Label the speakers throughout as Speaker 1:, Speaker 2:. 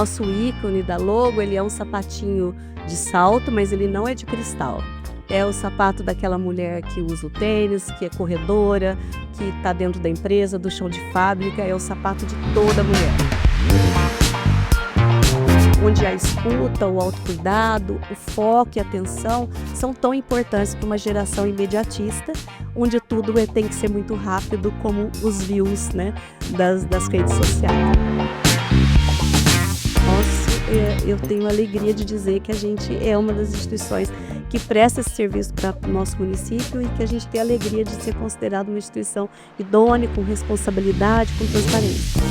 Speaker 1: nosso ícone da logo, ele é um sapatinho de salto, mas ele não é de cristal. É o sapato daquela mulher que usa o tênis, que é corredora, que está dentro da empresa, do chão de fábrica, é o sapato de toda mulher. Onde a escuta, o autocuidado, o foco e a atenção são tão importantes para uma geração imediatista, onde tudo tem que ser muito rápido, como os views, né, das redes sociais. Eu tenho a alegria de dizer que a gente é uma das instituições que presta esse serviço para o nosso município e que a gente tem a alegria de ser considerado uma instituição idônea, com responsabilidade, com transparência.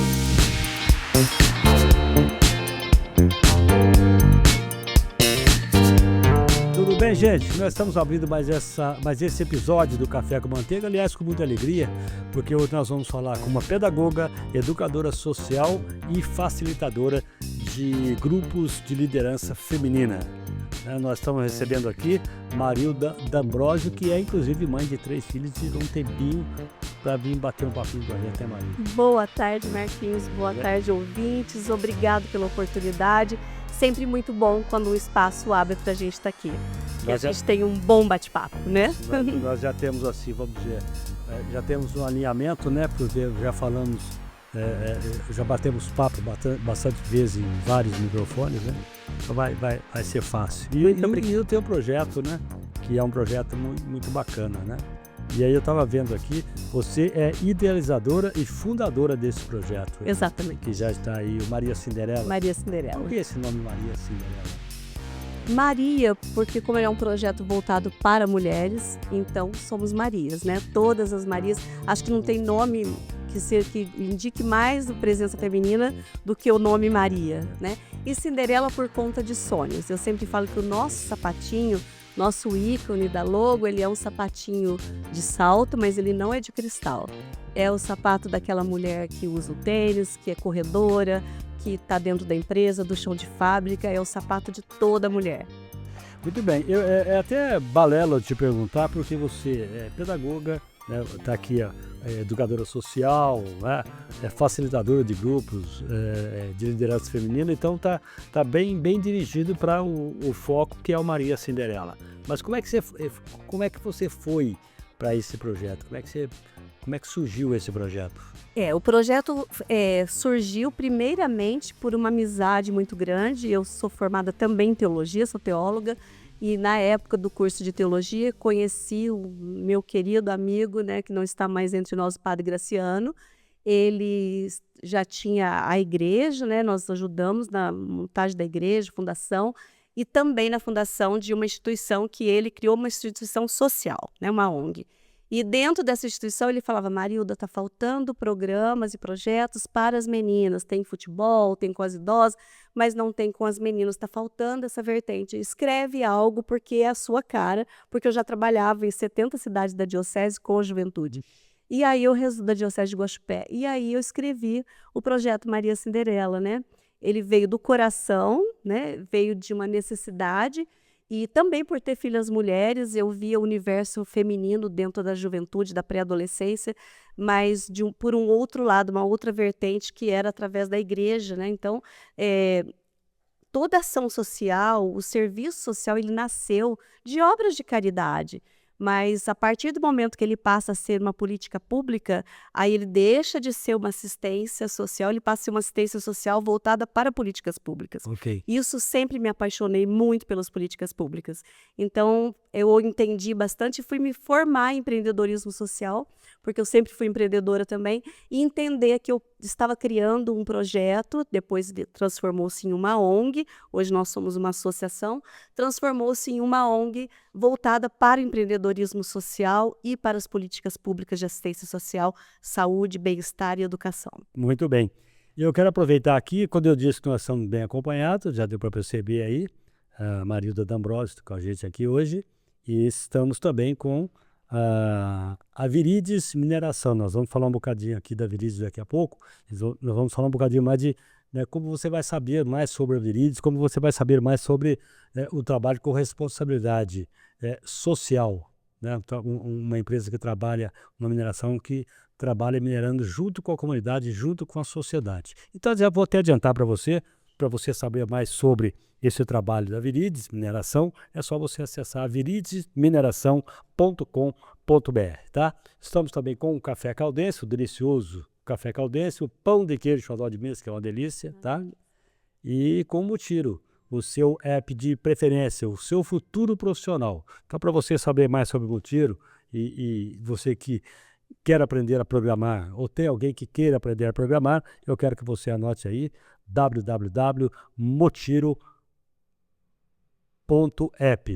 Speaker 2: Tudo bem, gente? Nós estamos abrindo mais esse episódio do Café com Manteiga, aliás, com muita alegria, porque hoje nós vamos falar com uma pedagoga, educadora social e facilitadora de grupos de liderança feminina. Nós estamos recebendo aqui Marilda D'Ambrosio, que é inclusive mãe de 3 filhos, e tirou um tempinho para vir bater um papinho com a gente, né, Marilda?
Speaker 1: Boa tarde, Marquinhos. Boa tarde, ouvintes. Obrigado pela oportunidade. Sempre muito bom quando o espaço abre para a gente estar aqui. E a gente tem um bom bate-papo, né?
Speaker 2: Nós já temos, assim, vamos dizer, já temos um alinhamento, né? Porque já falamos, já batemos papo bastante vezes em vários microfones, né? Então vai ser fácil. E o teu projeto, né? Que é um projeto muito bacana, né? E aí eu estava vendo aqui, você é idealizadora e fundadora desse projeto.
Speaker 1: Exatamente.
Speaker 2: Que já está aí, o Maria Cinderela.
Speaker 1: Maria Cinderela.
Speaker 2: Por que esse nome Maria Cinderela?
Speaker 1: Maria, porque como é um projeto voltado para mulheres, então somos Marias, né? Todas as Marias. Acho que não tem nome que indique mais a presença feminina do que o nome Maria, né? E Cinderela por conta de sonhos. Eu sempre falo que o nosso sapatinho, nosso ícone da logo, ele é um sapatinho de salto, mas ele não é de cristal. É o sapato daquela mulher que usa o tênis, que é corredora, que está dentro da empresa, do chão de fábrica, é o sapato de toda mulher.
Speaker 2: Muito bem, é até balela de te perguntar, porque você é pedagoga, né, tá aqui, educadora social, né, é facilitadora de grupos de liderança feminina, então tá bem dirigido para o foco que é o Maria Cinderela. Mas como é que você foi para esse projeto? Como é que surgiu esse projeto?
Speaker 1: O projeto surgiu primeiramente por uma amizade muito grande. Eu sou formada também em teologia, sou teóloga, e na época do curso de teologia conheci o meu querido amigo, né, que não está mais entre nós, o Padre Graciano. Ele já tinha a igreja, né, nós ajudamos na montagem da igreja, fundação, e também na fundação de uma instituição que ele criou, uma instituição social, né, uma ONG. E dentro dessa instituição ele falava: Marilda, está faltando programas e projetos para as meninas. Tem futebol, tem com as idosas, mas não tem com as meninas. Está faltando essa vertente. Escreve algo porque é a sua cara, porque eu já trabalhava em 70 cidades da diocese com a juventude. E aí da diocese de Guaxupé. E aí eu escrevi o projeto Maria Cinderela, né? Ele veio do coração, né? Veio de uma necessidade. E também por ter filhas mulheres, eu via o universo feminino dentro da juventude, da pré-adolescência, mas por um outro lado, uma outra vertente que era através da igreja, né? Então, toda ação social, o serviço social, ele nasceu de obras de caridade. Mas a partir do momento que ele passa a ser uma política pública, aí ele deixa de ser uma assistência social, ele passa a ser uma assistência social voltada para políticas públicas.
Speaker 2: Okay.
Speaker 1: Isso sempre me apaixonei muito pelas políticas públicas. Então, eu entendi bastante e fui me formar em empreendedorismo social, porque eu sempre fui empreendedora também, e entender que eu estava criando um projeto, depois transformou-se em uma ONG, hoje nós somos uma associação, transformou-se em uma ONG voltada para o empreendedorismo social e para as políticas públicas de assistência social, saúde, bem-estar e educação.
Speaker 2: Muito bem. Eu quero aproveitar aqui, quando eu disse que nós estamos bem acompanhados, já deu para perceber aí, a Marilda D'Ambrosio com a gente aqui hoje, e estamos também com a Virides Mineração. Nós vamos falar um bocadinho aqui da Virides daqui a pouco. Nós vamos falar um bocadinho mais de como você vai saber mais sobre a Virides, como você vai saber mais sobre o trabalho com responsabilidade social, né? Então, uma empresa que trabalha, uma mineração que trabalha minerando junto com a comunidade, junto com a sociedade. Então, já vou até adiantar para você, para você saber mais sobre esse trabalho da Viridies Mineração, é só você acessar viridesmineração.com.br, tá? Estamos também com o Café Caldense, o delicioso Café Caldense, o pão de queijo xodó de Minas, que é uma delícia, tá? E com o Motiro, o seu app de preferência, o seu futuro profissional. Então, para você saber mais sobre o Motiro e você que quer aprender a programar ou tem alguém que queira aprender a programar, eu quero que você anote aí www.motiro.app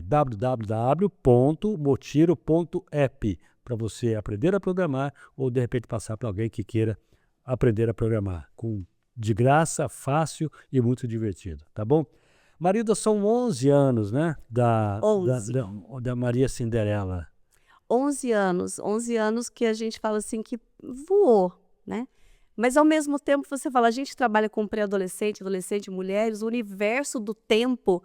Speaker 2: www.motiro.app para você aprender a programar ou de repente passar para alguém que queira aprender a programar de graça, fácil e muito divertido, tá bom? Marida, são 11 anos, né, da Maria Cinderela.
Speaker 1: 11 anos que a gente fala assim que voou, né? Mas ao mesmo tempo você fala, a gente trabalha com pré-adolescente, adolescente, mulheres, o universo do tempo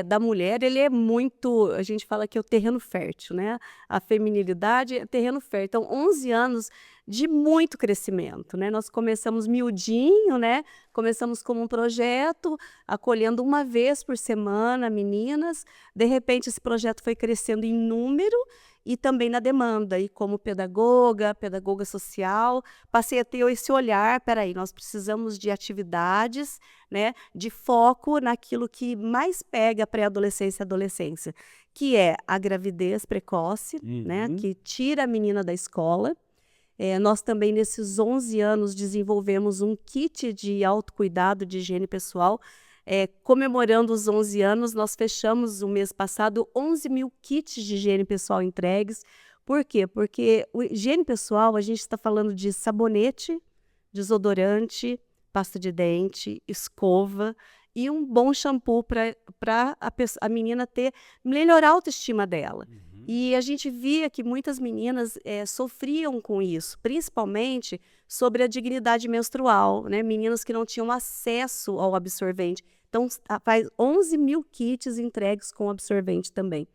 Speaker 1: da mulher, ele é muito, a gente fala que é o terreno fértil, né? A feminilidade é terreno fértil. Então, 11 anos de muito crescimento, né? Nós começamos miudinho, né? Começamos como um projeto, acolhendo uma vez por semana meninas. De repente, esse projeto foi crescendo em número e também na demanda. E como pedagoga social, passei a ter esse olhar, peraí, nós precisamos de atividades, né, de foco naquilo que mais pega a pré-adolescência e adolescência, que é a gravidez precoce, né, que tira a menina da escola. Nós também, nesses 11 anos, desenvolvemos um kit de autocuidado, de higiene pessoal. Comemorando os 11 anos, nós fechamos o mês passado 11 mil kits de higiene pessoal entregues. Por quê? Porque o higiene pessoal, a gente está falando de sabonete, desodorante, pasta de dente, escova e um bom shampoo para a menina melhorar a autoestima dela. E a gente via que muitas meninas sofriam com isso, principalmente sobre a dignidade menstrual, né? Meninas que não tinham acesso ao absorvente. Então, faz 11 mil kits entregues com absorvente também.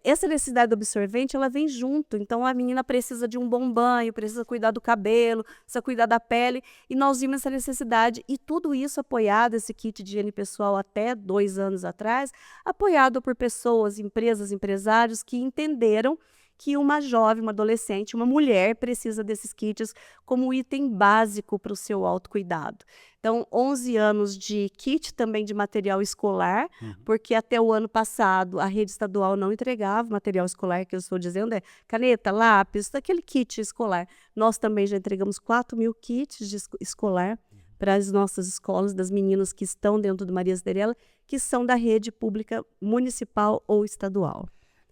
Speaker 1: Essa necessidade do absorvente, ela vem junto. Então, a menina precisa de um bom banho, precisa cuidar do cabelo, precisa cuidar da pele. E nós vimos essa necessidade. E tudo isso apoiado, esse kit de higiene pessoal até 2 anos atrás, apoiado por pessoas, empresas, empresários que entenderam que uma jovem, uma adolescente, uma mulher precisa desses kits como item básico para o seu autocuidado. Então, 11 anos de kit também de material escolar, porque até o ano passado a rede estadual não entregava material escolar, que eu estou dizendo caneta, lápis, aquele kit escolar. Nós também já entregamos 4 mil kits de escolar para as nossas escolas, das meninas que estão dentro do Maria Cinderela, que são da rede pública municipal ou estadual.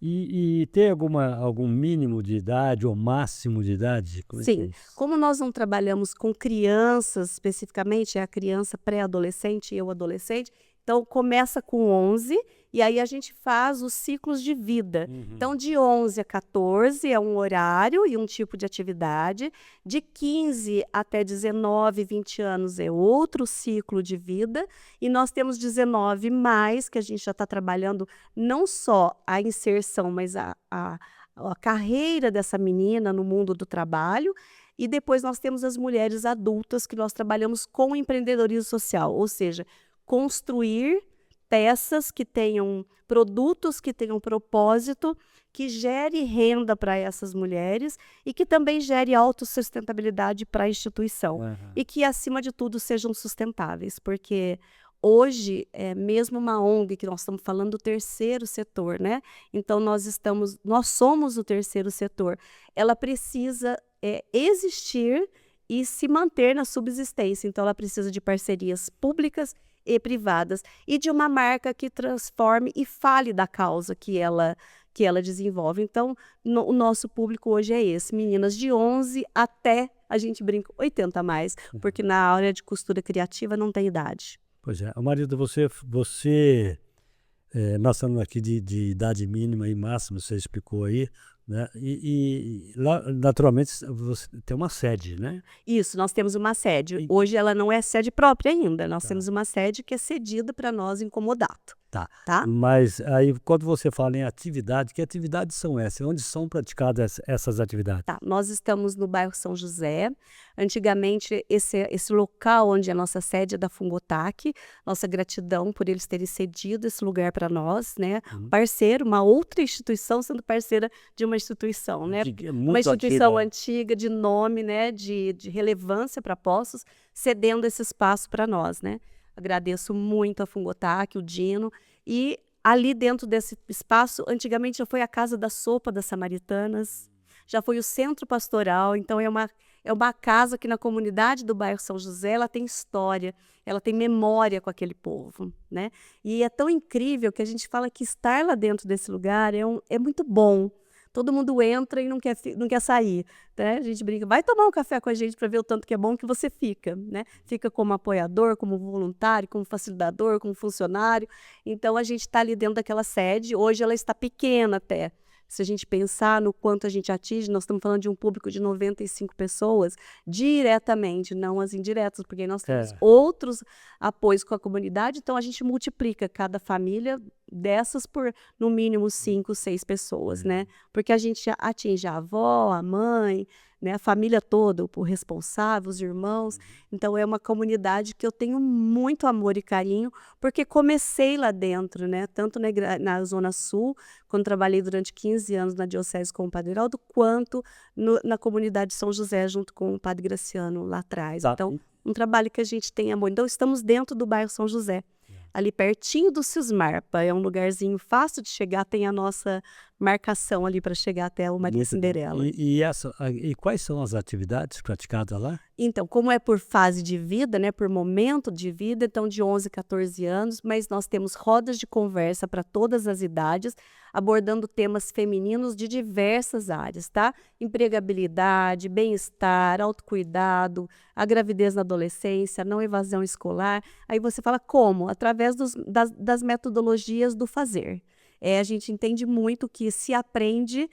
Speaker 2: E tem algum mínimo de idade ou máximo de idade?
Speaker 1: Sim, como nós não trabalhamos com crianças especificamente, é a criança pré-adolescente e o adolescente, então começa com 11 e aí a gente faz os ciclos de vida. Então, de 11 a 14 é um horário e um tipo de atividade. De 15 até 19, 20 anos é outro ciclo de vida. E nós temos 19 mais, que a gente já está trabalhando não só a inserção, mas a carreira dessa menina no mundo do trabalho. E depois nós temos as mulheres adultas, que nós trabalhamos com empreendedorismo social, ou seja, construir peças que tenham produtos, que tenham propósito, que gere renda para essas mulheres e que também gere autossustentabilidade para a instituição. E que, acima de tudo, sejam sustentáveis, porque hoje, mesmo uma ONG, que nós estamos falando do terceiro setor, né? Então, nós somos o terceiro setor. Ela precisa existir e se manter na subsistência. Então, ela precisa de parcerias públicas e privadas e de uma marca que transforme e fale da causa que ela desenvolve. Então, o nosso público hoje é esse, meninas de 11 até, a gente brinca, 80 a mais, porque na área de costura criativa não tem idade.
Speaker 2: Pois é. Marida, você nós estamos aqui de idade mínima e máxima, você explicou aí, né? E lá, naturalmente, você tem uma sede, né?
Speaker 1: Isso, nós temos uma sede. Hoje ela não é sede própria ainda, nós temos uma sede que é cedida para nós em comodato.
Speaker 2: Tá.
Speaker 1: tá?
Speaker 2: Mas aí, quando você fala em atividade, que atividades são essas? Onde são praticadas essas atividades?
Speaker 1: Tá, nós estamos no bairro São José. Antigamente, esse local onde é a nossa sede é da Fungotac. Nossa gratidão por eles terem cedido esse lugar para nós, né? Parceiro, uma outra instituição sendo parceira de uma instituição, né? Uma
Speaker 2: Muito
Speaker 1: instituição
Speaker 2: antiga.
Speaker 1: antiga, de nome, né? De relevância para Poços, cedendo esse espaço para nós, né? Agradeço muito a Fungotac, o Dino. E ali dentro desse espaço, antigamente já foi a Casa da Sopa das Samaritanas, já foi o centro pastoral, então é uma casa que na comunidade do bairro São José, ela tem história, ela tem memória com aquele povo, né? E é tão incrível que a gente fala que estar lá dentro desse lugar é muito bom. Todo mundo entra e não quer sair, né? A gente brinca, vai tomar um café com a gente para ver o tanto que é bom que você fica, né? Fica como apoiador, como voluntário, como facilitador, como funcionário. Então, a gente está ali dentro daquela sede. Hoje ela está pequena até. Se a gente pensar no quanto a gente atinge, nós estamos falando de um público de 95 pessoas diretamente, não as indiretas, porque nós temos outros apoios com a comunidade, então a gente multiplica cada família dessas por, no mínimo, 5, 6 pessoas, né? Porque a gente atinge a avó, a mãe, né? A família toda, o responsável, os irmãos. Então, é uma comunidade que eu tenho muito amor e carinho, porque comecei lá dentro, né? Tanto na Zona Sul, quando trabalhei durante 15 anos na Diocese com o Padre Heraldo, quanto na comunidade de São José, junto com o Padre Graciano lá atrás.
Speaker 2: Tá.
Speaker 1: Então, um trabalho que a gente tem amor. Então, estamos dentro do bairro São José, ali pertinho do Cismarpa. É um lugarzinho fácil de chegar, tem a nossa marcação ali para chegar até o Maria Cinderela.
Speaker 2: E quais são as atividades praticadas lá?
Speaker 1: Então, como é por fase de vida, né, por momento de vida, então de 11 a 14 anos, mas nós temos rodas de conversa para todas as idades, abordando temas femininos de diversas áreas, tá? Empregabilidade, bem-estar, autocuidado, a gravidez na adolescência, não evasão escolar. Aí você fala como? Através das metodologias do fazer. A gente entende muito que se aprende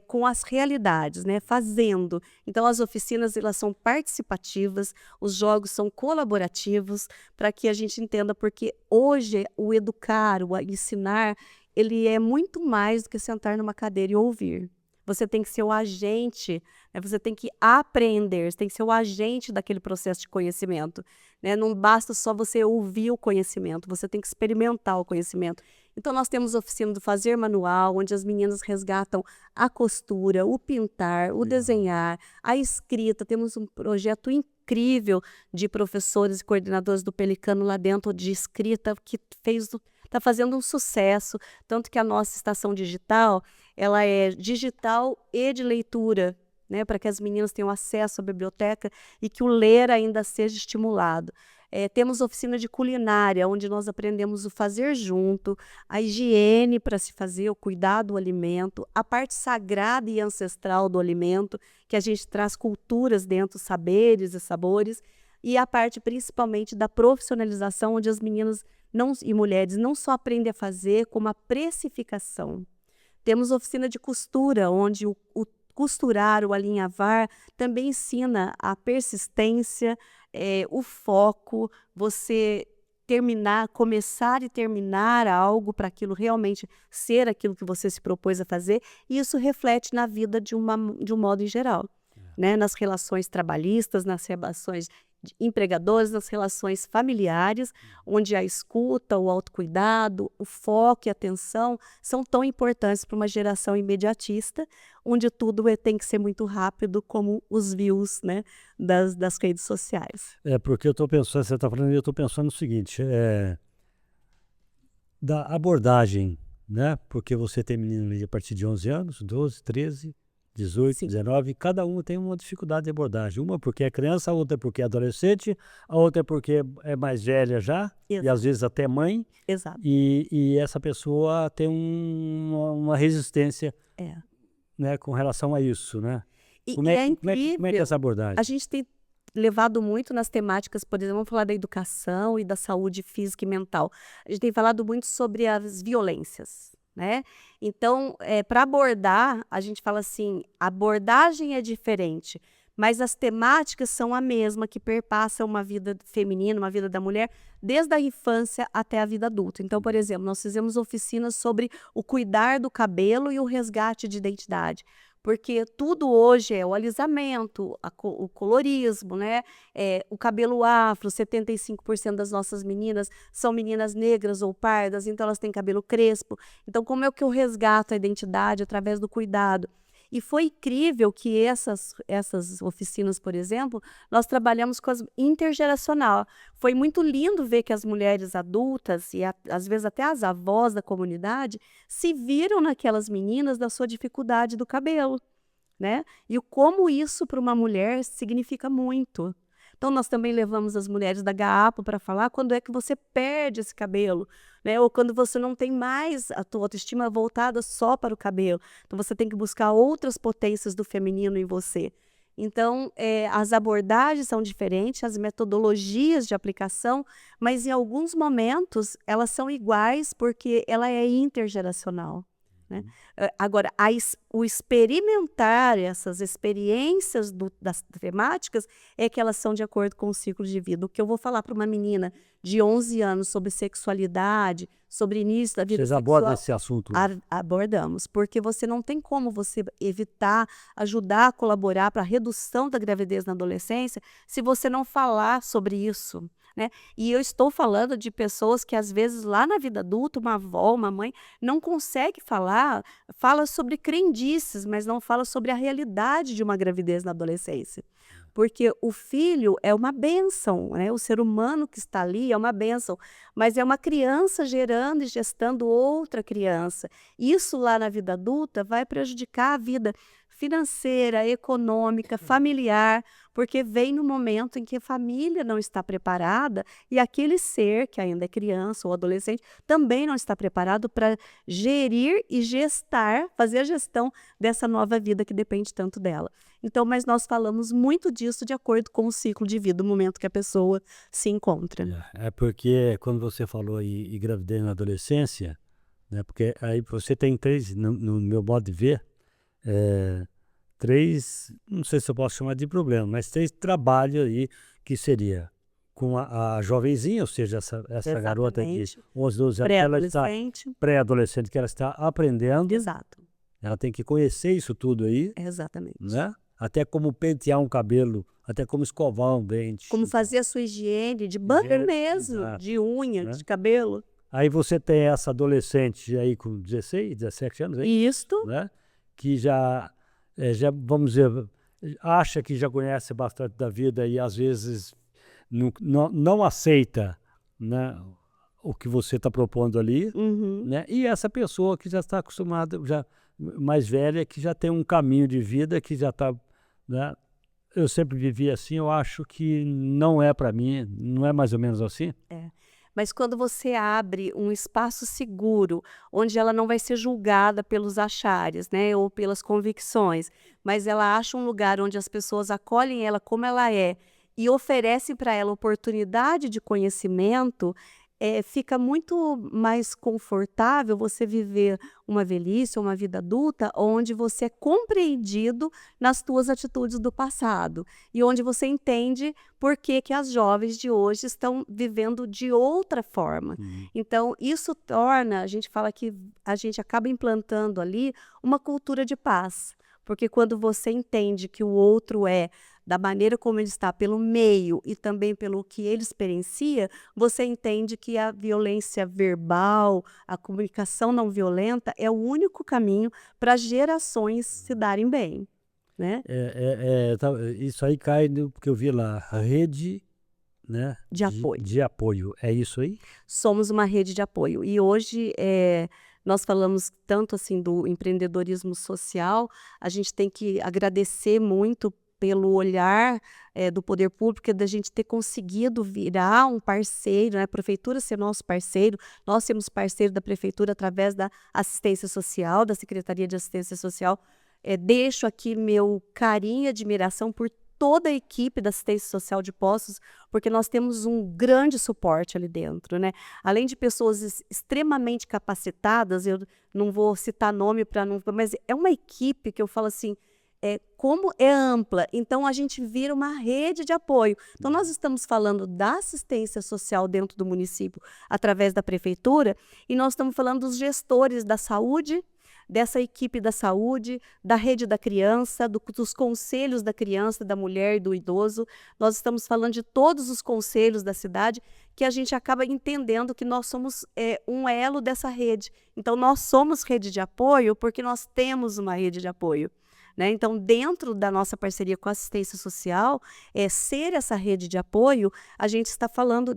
Speaker 1: com as realidades, né? Fazendo. Então, as oficinas elas são participativas, os jogos são colaborativos, para que a gente entenda, porque hoje o educar, o ensinar, ele é muito mais do que sentar numa cadeira e ouvir. Você tem que ser o agente, né? Você tem que aprender, você tem que ser o agente daquele processo de conhecimento, né? Não basta só você ouvir o conhecimento, você tem que experimentar o conhecimento. Então, nós temos a oficina do fazer manual, onde as meninas resgatam a costura, o pintar, o desenhar, a escrita. Temos um projeto incrível de professores e coordenadores do Pelicano lá dentro de escrita, que está fazendo um sucesso, tanto que a nossa estação digital, ela é digital e de leitura, né, para que as meninas tenham acesso à biblioteca e que o ler ainda seja estimulado. Temos oficina de culinária, onde nós aprendemos o fazer junto, a higiene para se fazer, o cuidado do alimento, a parte sagrada e ancestral do alimento, que a gente traz culturas dentro, saberes e sabores, e a parte principalmente da profissionalização, onde as meninas e mulheres não só aprendem a fazer, como a precificação. Temos oficina de costura, onde o costurar, o alinhavar, também ensina a persistência, o foco, você começar e terminar algo para aquilo realmente ser aquilo que você se propôs a fazer, e isso reflete na vida de um modo em geral, né? Nas relações trabalhistas, nas relações de empregadores, nas relações familiares, onde a escuta, o autocuidado, o foco e a atenção são tão importantes para uma geração imediatista, onde tudo tem que ser muito rápido, como os views, né, das redes sociais.
Speaker 2: Porque eu estou pensando, você está falando, eu estou pensando no seguinte, da abordagem, né? Porque você tem menino ali a partir de 11 anos, 12, 13, 18,
Speaker 1: Sim.
Speaker 2: 19, cada um tem uma dificuldade de abordagem. Uma porque é criança, a outra porque é adolescente, a outra é porque é mais velha já, e às vezes até mãe,
Speaker 1: Exato.
Speaker 2: e essa pessoa tem uma resistência, né, com relação a isso, né? Como é que é essa abordagem?
Speaker 1: A gente tem levado muito nas temáticas, por exemplo, vamos falar da educação e da saúde física e mental. A gente tem falado muito sobre as violências, né? Então, para abordar, a gente fala assim, a abordagem é diferente, mas as temáticas são a mesma, que perpassa uma vida feminina, uma vida da mulher, desde a infância até a vida adulta. Então, por exemplo, nós fizemos oficinas sobre o cuidar do cabelo e o resgate de identidade. Porque tudo hoje é o alisamento, o colorismo, né? O cabelo afro, 75% das nossas meninas são meninas negras ou pardas, então elas têm cabelo crespo. Então, como é que eu resgato a identidade através do cuidado? E foi incrível que essas oficinas, por exemplo, nós trabalhamos com as intergeracional. Foi muito lindo ver que as mulheres adultas e às vezes até as avós da comunidade se viram naquelas meninas da sua dificuldade do cabelo, né? E como isso para uma mulher significa muito. Então, nós também levamos as mulheres da GAAPO para falar quando é que você perde esse cabelo, né? Ou quando você não tem mais a tua autoestima voltada só para o cabelo. Então, você tem que buscar outras potências do feminino em você. Então, as abordagens são diferentes, as metodologias de aplicação, mas em alguns momentos elas são iguais porque ela é intergeracional, né? Agora, o experimentar essas experiências das temáticas é que elas são de acordo com o ciclo de vida. O que eu vou falar para uma menina de 11 anos sobre sexualidade, sobre início da vida
Speaker 2: Vocês
Speaker 1: sexual,
Speaker 2: abordam esse assunto?
Speaker 1: abordamos, porque você não tem como você evitar, ajudar a colaborar para a redução da gravidez na adolescência se você não falar sobre isso, né? E eu estou falando de pessoas que às vezes lá na vida adulta, uma avó, uma mãe, não consegue falar, fala sobre crendices, mas não fala sobre a realidade de uma gravidez na adolescência. Porque o filho é uma bênção, né? O ser humano que está ali é uma bênção, mas é uma criança gerando e gestando outra criança. Isso lá na vida adulta vai prejudicar a vida financeira, econômica, familiar, porque vem no momento em que a família não está preparada e aquele ser que ainda é criança ou adolescente também não está preparado para gerir e gestar, fazer a gestão dessa nova vida que depende tanto dela. Então, mas nós falamos muito disso de acordo com o ciclo de vida, o momento que a pessoa se encontra.
Speaker 2: É porque quando você falou em gravidez na adolescência, né, porque aí você tem três, no meu modo de ver, três, não sei se eu posso chamar de problema, mas três trabalhos aí que seria com a jovenzinha, ou seja, essa garota de
Speaker 1: Exatamente.
Speaker 2: 11, 12 anos, ela está
Speaker 1: Pré-adolescente.
Speaker 2: pré-adolescente, que ela está aprendendo,
Speaker 1: Exato.
Speaker 2: ela tem que conhecer isso tudo aí,
Speaker 1: Exatamente.
Speaker 2: né? Até como pentear um cabelo, até como escovar um dente.
Speaker 1: Como fazer a sua higiene de banho
Speaker 2: Higiene,
Speaker 1: mesmo,
Speaker 2: exato,
Speaker 1: de unha,
Speaker 2: né?
Speaker 1: de cabelo.
Speaker 2: Aí você tem essa adolescente aí com 16, 17 anos, aí,
Speaker 1: Isto,
Speaker 2: né? Que já, vamos dizer, acha que já conhece bastante da vida e às vezes não aceita, né, o que você está propondo ali,
Speaker 1: uhum,
Speaker 2: né? E essa pessoa que já está acostumada, já mais velha, que já tem um caminho de vida, que já está, né? Eu sempre vivi assim, eu acho que não é para mim, não é mais ou menos assim?
Speaker 1: mas quando você abre um espaço seguro, onde ela não vai ser julgada pelos achares, né, ou pelas convicções, mas ela acha um lugar onde as pessoas acolhem ela como ela é e oferecem para ela oportunidade de conhecimento, fica muito mais confortável você viver uma velhice ou uma vida adulta onde você é compreendido nas tuas atitudes do passado e onde você entende por que que as jovens de hoje estão vivendo de outra forma. Então, isso torna, a gente fala que a gente acaba implantando ali uma cultura de paz, porque quando você entende que o outro é da maneira como ele está, pelo meio e também pelo que ele experiencia, você entende que a violência verbal, a comunicação não violenta é o único caminho para gerações se darem bem, né?
Speaker 2: Isso aí cai no que eu vi lá, a rede, né,
Speaker 1: De apoio.
Speaker 2: de apoio. É isso aí?
Speaker 1: Somos uma rede de apoio. E hoje nós falamos tanto assim do empreendedorismo social, a gente tem que agradecer muito pelo olhar do poder público, da gente ter conseguido virar um parceiro, né? A prefeitura ser nosso parceiro, nós temos parceiro da prefeitura através da assistência social, da Secretaria de Assistência Social. Deixo aqui meu carinho e admiração por toda a equipe da assistência social de Poços, porque nós temos um grande suporte ali dentro, né? Além de pessoas extremamente capacitadas, eu não vou citar nome para não, mas é uma equipe que eu falo assim, como é ampla, então a gente vira uma rede de apoio. Então nós estamos falando da assistência social dentro do município através da prefeitura e nós estamos falando dos gestores da saúde, dessa equipe da saúde, da rede da criança, dos conselhos da criança, da mulher e do idoso. Nós estamos falando de todos os conselhos da cidade, que a gente acaba entendendo que nós somos um elo dessa rede. Então, nós somos rede de apoio porque nós temos uma rede de apoio. Né? Então, dentro da nossa parceria com a assistência social, ser essa rede de apoio, a gente está falando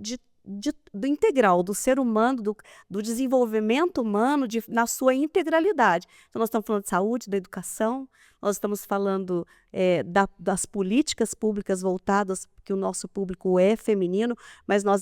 Speaker 1: do integral, do ser humano, do desenvolvimento humano na sua integralidade. Então, nós estamos falando de saúde, da educação, nós estamos falando das políticas públicas voltadas, que o nosso público é feminino, mas nós,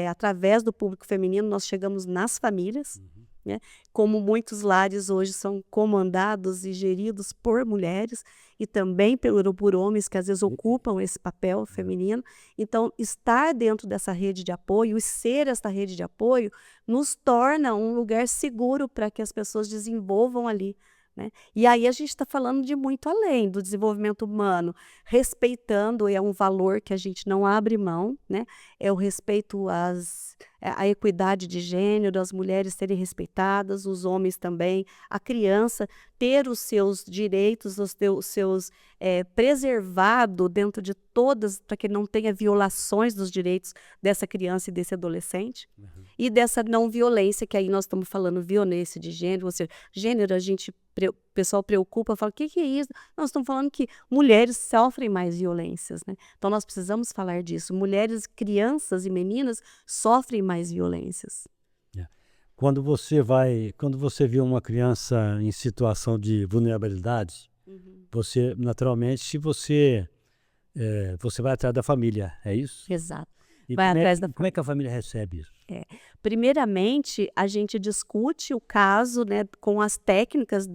Speaker 1: através do público feminino, nós chegamos nas famílias, né? Como muitos lares hoje são comandados e geridos por mulheres e também por homens que às vezes ocupam esse papel feminino. Então, estar dentro dessa rede de apoio e ser essa rede de apoio nos torna um lugar seguro para que as pessoas desenvolvam ali. Né? E aí a gente está falando de muito além do desenvolvimento humano, respeitando, é um valor que a gente não abre mão, né? É o respeito à equidade de gênero, as mulheres serem respeitadas, os homens também, a criança ter os seus direitos, os seus preservado dentro de todas, para que não tenha violações dos direitos dessa criança e desse adolescente. E dessa não violência, que aí nós estamos falando violência de gênero, ou seja, gênero o pessoal preocupa, fala, o que é isso? Nós estamos falando que mulheres sofrem mais violências, né? Então nós precisamos falar disso. Mulheres, crianças e meninas sofrem mais violências.
Speaker 2: Quando você vê uma criança em situação de vulnerabilidade, você, naturalmente, você vai atrás da família, é isso?
Speaker 1: Exato.
Speaker 2: E
Speaker 1: Vai atrás da
Speaker 2: como é que a família recebe isso?
Speaker 1: Primeiramente, a gente discute o caso, né, com as técnicas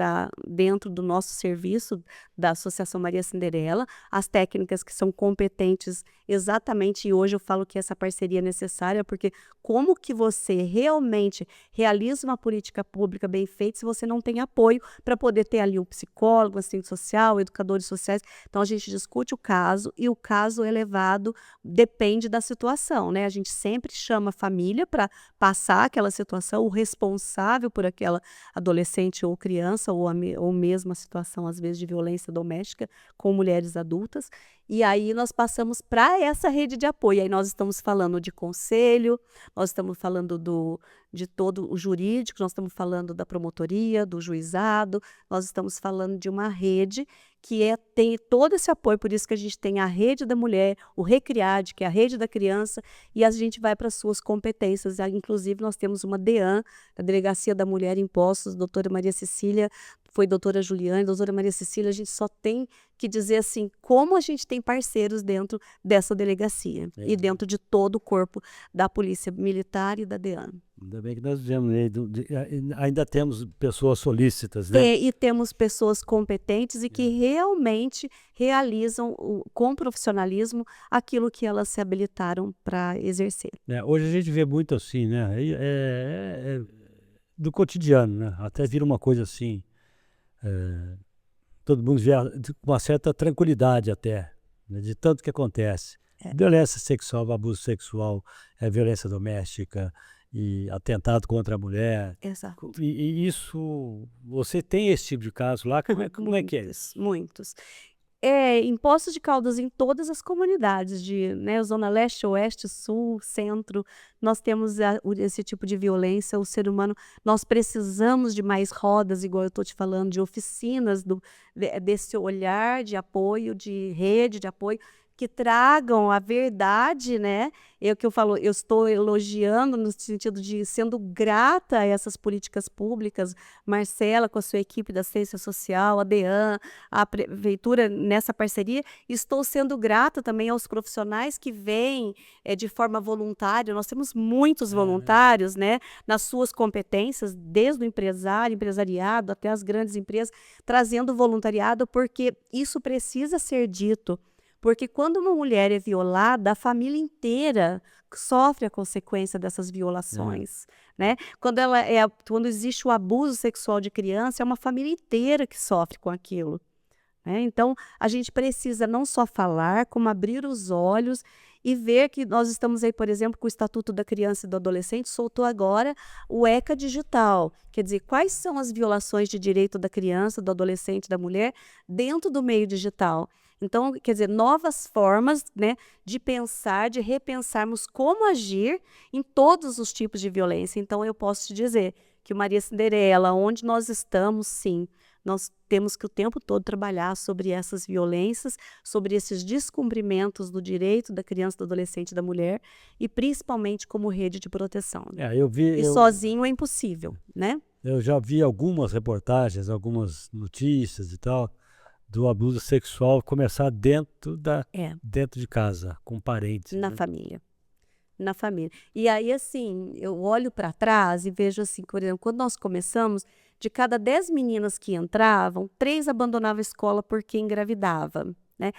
Speaker 1: dentro do nosso serviço da Associação Maria Cinderela, as técnicas que são competentes exatamente, e hoje eu falo que essa parceria é necessária, porque como que você realmente realiza uma política pública bem feita se você não tem apoio para poder ter ali um psicólogo, assistente social, educadores sociais? Então, a gente discute o caso e o caso é levado, depende da situação, né? A gente sempre chama a família para passar aquela situação, o responsável por aquela adolescente ou criança, ou mesmo a situação, às vezes, de violência doméstica com mulheres adultas. E aí nós passamos para essa rede de apoio. Aí nós estamos falando de conselho, nós estamos falando de todo o jurídico, nós estamos falando da promotoria, do juizado, nós estamos falando de uma rede que tem todo esse apoio, por isso que a gente tem a rede da mulher, o Recriade, que é a rede da criança, e a gente vai para as suas competências. Inclusive, nós temos uma DEAN, a Delegacia da Mulher em Postos, doutora Maria Cecília, foi doutora Juliane, doutora Maria Cecília, a gente só tem que dizer assim, como a gente tem parceiros dentro dessa delegacia e dentro de todo o corpo da Polícia Militar e da DEAN.
Speaker 2: Ainda bem que nós dizemos, ainda temos pessoas solícitas, né?
Speaker 1: E temos pessoas competentes e que realmente realizam com profissionalismo aquilo que elas se habilitaram para exercer.
Speaker 2: Hoje a gente vê muito assim, né? Do cotidiano, né? Até vira uma coisa assim, todo mundo vê com uma certa tranquilidade até, né? De tanto que acontece. Violência sexual, abuso sexual, violência doméstica, e atentado contra a mulher.
Speaker 1: Exato.
Speaker 2: E isso, você tem esse tipo de caso lá? Como é que é isso?
Speaker 1: Muitos. Em Poços de Caldas, em todas as comunidades, né, Zona Leste, Oeste, Sul, Centro, nós temos esse tipo de violência. O ser humano, nós precisamos de mais rodas, igual eu estou te falando, de oficinas, desse olhar de apoio, de rede de apoio, que tragam a verdade, né? Eu estou elogiando no sentido de sendo grata a essas políticas públicas, Marcela com a sua equipe da assistência social, a DEAN, a prefeitura nessa parceria. Estou sendo grata também aos profissionais que vêm de forma voluntária. Nós temos muitos voluntários, né? Nas suas competências, desde o empresariado até as grandes empresas, trazendo voluntariado, porque isso precisa ser dito. Porque quando uma mulher é violada, a família inteira sofre a consequência dessas violações, né? Quando existe o abuso sexual de criança, é uma família inteira que sofre com aquilo, né? Então, a gente precisa não só falar, como abrir os olhos e ver que nós estamos aí, por exemplo, com o Estatuto da Criança e do Adolescente, soltou agora o ECA digital. Quer dizer, quais são as violações de direito da criança, do adolescente, da mulher, dentro do meio digital? Então, quer dizer, novas formas, né, de pensar, de repensarmos como agir em todos os tipos de violência. Então, eu posso te dizer que o Maria Cinderela, onde nós estamos, sim, nós temos que o tempo todo trabalhar sobre essas violências, sobre esses descumprimentos do direito da criança, do adolescente e da mulher, e principalmente como rede de proteção. E sozinho é impossível, né?
Speaker 2: Eu já vi algumas reportagens, algumas notícias e tal, do abuso sexual começar dentro de casa, com parentes.
Speaker 1: Na família. Na família. E aí, assim, eu olho para trás e vejo assim, por exemplo, quando nós começamos, de cada 10 meninas que entravam, 3 abandonavam a escola porque engravidava, né?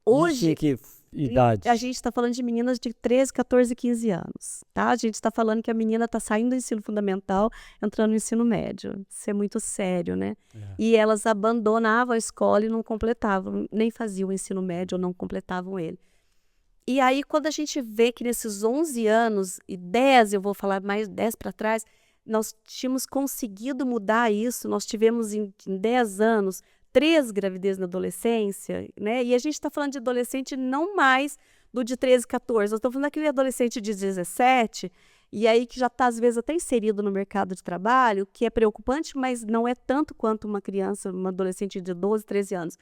Speaker 1: Hoje,
Speaker 2: que idade?
Speaker 1: a gente está falando de meninas de 13, 14, 15 anos, tá? A gente está falando que a menina está saindo do ensino fundamental, entrando no ensino médio. Isso é muito sério, né? E elas abandonavam a escola e não completavam, nem faziam o ensino médio ou não completavam ele. E aí, quando a gente vê que nesses 11 anos, e 10, eu vou falar mais 10 para trás, nós tínhamos conseguido mudar isso, nós tivemos em 10 anos 3 gravidezes na adolescência, né? E a gente está falando de adolescente não mais do de 13, 14, nós estamos falando daquele adolescente de 17, e aí que já está às vezes até inserido no mercado de trabalho, que é preocupante, mas não é tanto quanto uma criança, uma adolescente de 12, 13 anos.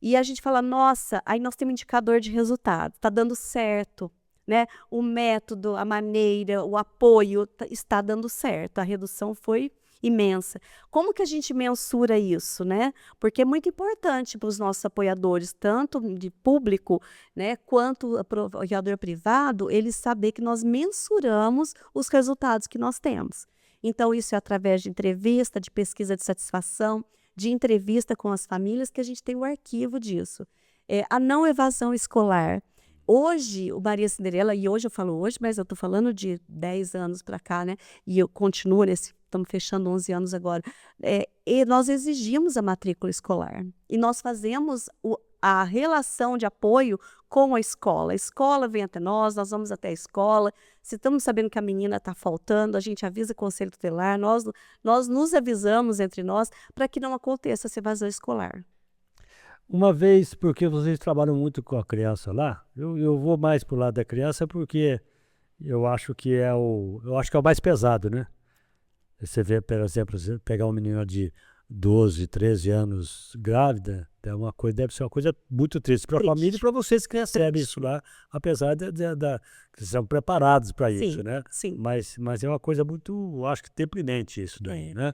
Speaker 1: E a gente fala, nossa, aí nós temos um indicador de resultado, está dando certo, né? O método, a maneira, o apoio está dando certo, a redução foi imensa. Como que a gente mensura isso, né? Porque é muito importante para os nossos apoiadores, tanto de público, né, quanto apoiador privado, eles saber que nós mensuramos os resultados que nós temos. Então, isso é através de entrevista, de pesquisa de satisfação, de entrevista com as famílias, que a gente tem o arquivo disso. A não evasão escolar. Hoje, o Maria Cinderela, e hoje eu falo hoje, mas eu estou falando de 10 anos para cá, né? E eu continuo estamos fechando 11 anos agora. E nós exigimos a matrícula escolar. E nós fazemos a relação de apoio com a escola. A escola vem até nós vamos até a escola. Se estamos sabendo que a menina está faltando, a gente avisa o conselho tutelar, nós nos avisamos entre nós para que não aconteça essa evasão escolar.
Speaker 2: Uma vez, porque vocês trabalham muito com a criança lá, eu vou mais para o lado da criança porque eu acho que é o mais pesado, né? Você vê, por exemplo, pegar uma menina de 12, 13 anos grávida, deve ser uma coisa muito triste para a família e para vocês que recebem isso lá, apesar que são preparados para isso, né?
Speaker 1: Sim.
Speaker 2: Mas é uma coisa muito, eu acho que deprimente isso daí, né?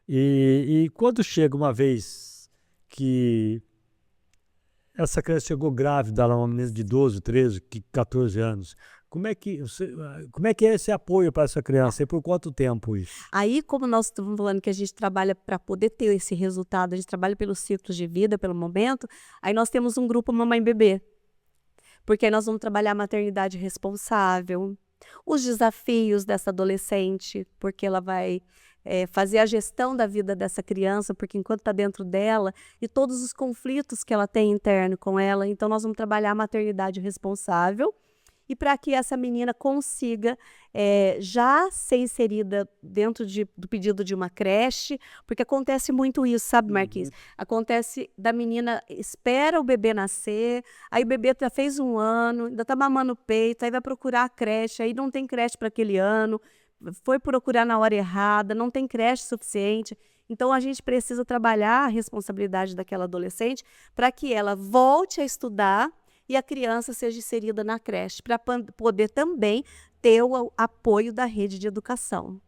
Speaker 2: E quando chega uma vez que essa criança chegou grávida, lá, uma menina de 12, 13, 14 anos, como é que é esse apoio para essa criança e por quanto tempo isso?
Speaker 1: Aí, como nós estamos falando que a gente trabalha para poder ter esse resultado, a gente trabalha pelos ciclos de vida, pelo momento, aí nós temos um grupo Mamãe Bebê. Porque aí nós vamos trabalhar a maternidade responsável, os desafios dessa adolescente, porque ela vai fazer a gestão da vida dessa criança, porque enquanto está dentro dela, e todos os conflitos que ela tem interno com ela, então nós vamos trabalhar a maternidade responsável, e para que essa menina consiga já ser inserida dentro do pedido de uma creche, porque acontece muito isso, sabe, Marquinhos? Acontece da menina, espera o bebê nascer, aí o bebê já fez 1 ano, ainda está mamando o peito, aí vai procurar a creche, aí não tem creche para aquele ano, foi procurar na hora errada, não tem creche suficiente. Então, a gente precisa trabalhar a responsabilidade daquela adolescente para que ela volte a estudar e a criança seja inserida na creche, para poder também ter o apoio da rede de educação,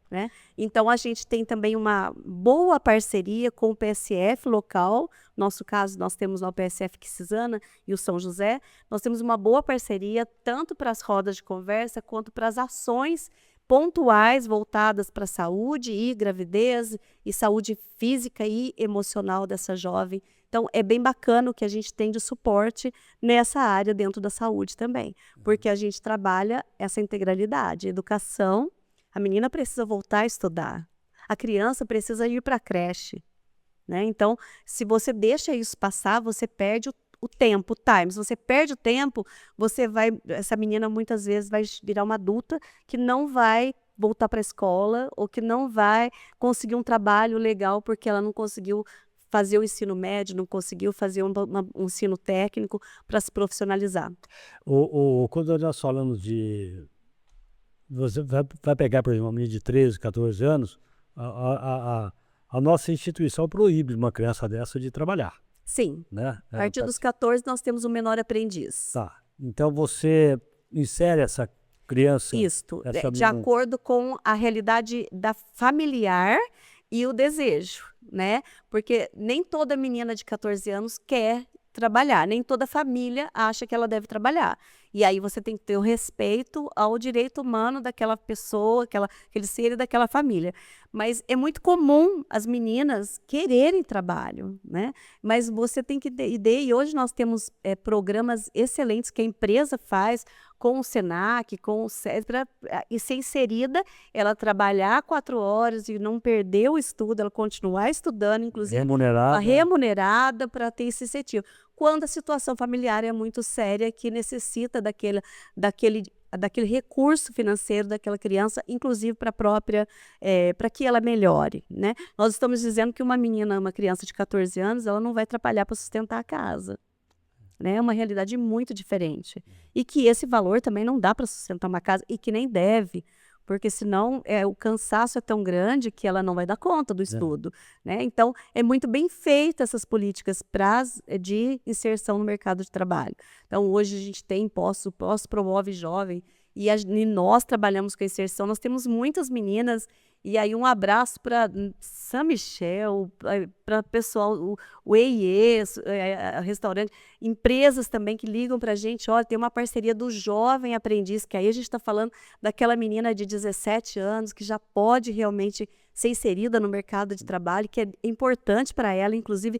Speaker 1: né? Então, a gente tem também uma boa parceria com o PSF local. No nosso caso, nós temos lá o PSF Quixizana e o São José. Nós temos uma boa parceria tanto para as rodas de conversa quanto para as ações pontuais voltadas para a saúde e gravidez e saúde física e emocional dessa jovem. Então, é bem bacana o que a gente tem de suporte nessa área dentro da saúde também, porque a gente trabalha essa integralidade. Educação, a menina precisa voltar a estudar, a criança precisa ir para a creche, né? Então, se você deixa isso passar, você perde o tempo, o time. Se você perde o tempo, essa menina muitas vezes vai virar uma adulta que não vai voltar para a escola ou que não vai conseguir um trabalho legal porque ela não conseguiu fazer o ensino médio, não conseguiu fazer um ensino técnico para se profissionalizar.
Speaker 2: Quando nós falamos de... Você vai pegar, por exemplo, uma menina de 13, 14 anos, a nossa instituição proíbe uma criança dessa de trabalhar,
Speaker 1: Sim,
Speaker 2: né?
Speaker 1: a partir dos 14 nós temos o menor aprendiz.
Speaker 2: Tá. Então você insere essa criança,
Speaker 1: Isto,
Speaker 2: essa
Speaker 1: de
Speaker 2: menina...
Speaker 1: acordo com a realidade da familiar e o desejo, né? Porque nem toda menina de 14 anos quer trabalhar, nem toda família acha que ela deve trabalhar. E aí você tem que ter o respeito ao direito humano daquela pessoa, aquele ser e daquela família. Mas é muito comum as meninas quererem trabalho, né? Mas você tem que ter ideia, e hoje nós temos programas excelentes que a empresa faz com o Senac, com o SESI, e ser inserida, ela trabalhar 4 horas e não perder o estudo, ela continuar estudando, inclusive remunerada para ter esse incentivo. Quando a situação familiar é muito séria, que necessita daquele recurso financeiro daquela criança, inclusive para que ela melhore, né? Nós estamos dizendo que uma criança de 14 anos, ela não vai trabalhar para sustentar a casa. Né? É uma realidade muito diferente. E que esse valor também não dá para sustentar uma casa, e que nem deve, porque senão o cansaço é tão grande que ela não vai dar conta do estudo. Né? Então, é muito bem feita essas políticas de inserção no mercado de trabalho. Então, hoje a gente tem o POS Promove Jovem, e nós trabalhamos com a inserção, nós temos muitas meninas. E aí um abraço para São Michel, para o pessoal, o EIE, restaurante, empresas também que ligam para a gente, olha, tem uma parceria do jovem aprendiz, que aí a gente está falando daquela menina de 17 anos que já pode realmente ser inserida no mercado de trabalho, que é importante para ela, inclusive,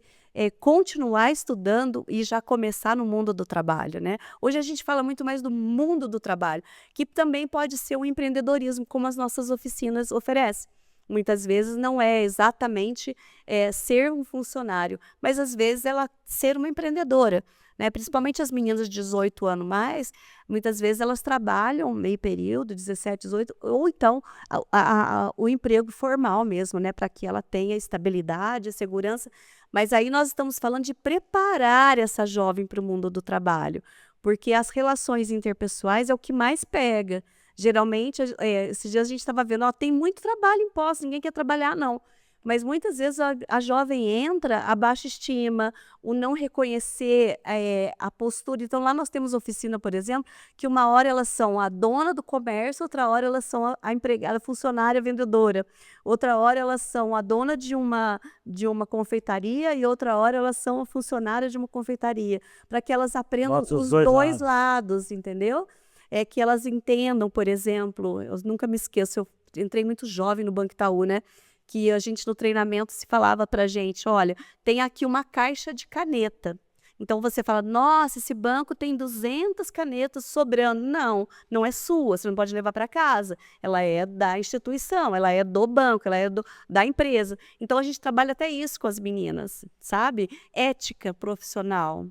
Speaker 1: continuar estudando e já começar no mundo do trabalho, né? Hoje a gente fala muito mais do mundo do trabalho, que também pode ser um empreendedorismo, como as nossas oficinas oferecem. Muitas vezes não é exatamente ser um funcionário, mas às vezes ela ser uma empreendedora. Né? Principalmente as meninas de 18 anos mais, muitas vezes elas trabalham meio período, 17, 18, ou então o emprego formal mesmo, né? Para que ela tenha estabilidade, segurança. Mas aí nós estamos falando de preparar essa jovem para o mundo do trabalho, porque as relações interpessoais é o que mais pega. Geralmente, esses dias a gente estava vendo, tem muito trabalho em posse, ninguém quer trabalhar, não. Mas muitas vezes a jovem entra, a baixa estima, o não reconhecer a postura. Então, lá nós temos oficina, por exemplo, que uma hora elas são a dona do comércio, outra hora elas são a empregada, a funcionária, a vendedora. Outra hora elas são a dona de uma confeitaria e outra hora elas são a funcionária de uma confeitaria. Para que elas aprendam os dois lados, entendeu? Que elas entendam, por exemplo, eu nunca me esqueço, eu entrei muito jovem no Banco Itaú, né? Que a gente no treinamento se falava para a gente, olha, tem aqui uma caixa de caneta. Então você fala, nossa, esse banco tem 200 canetas sobrando. Não, não é sua, você não pode levar para casa. Ela é da instituição, ela é do banco, ela é da empresa. Então a gente trabalha até isso com as meninas, sabe? Ética profissional,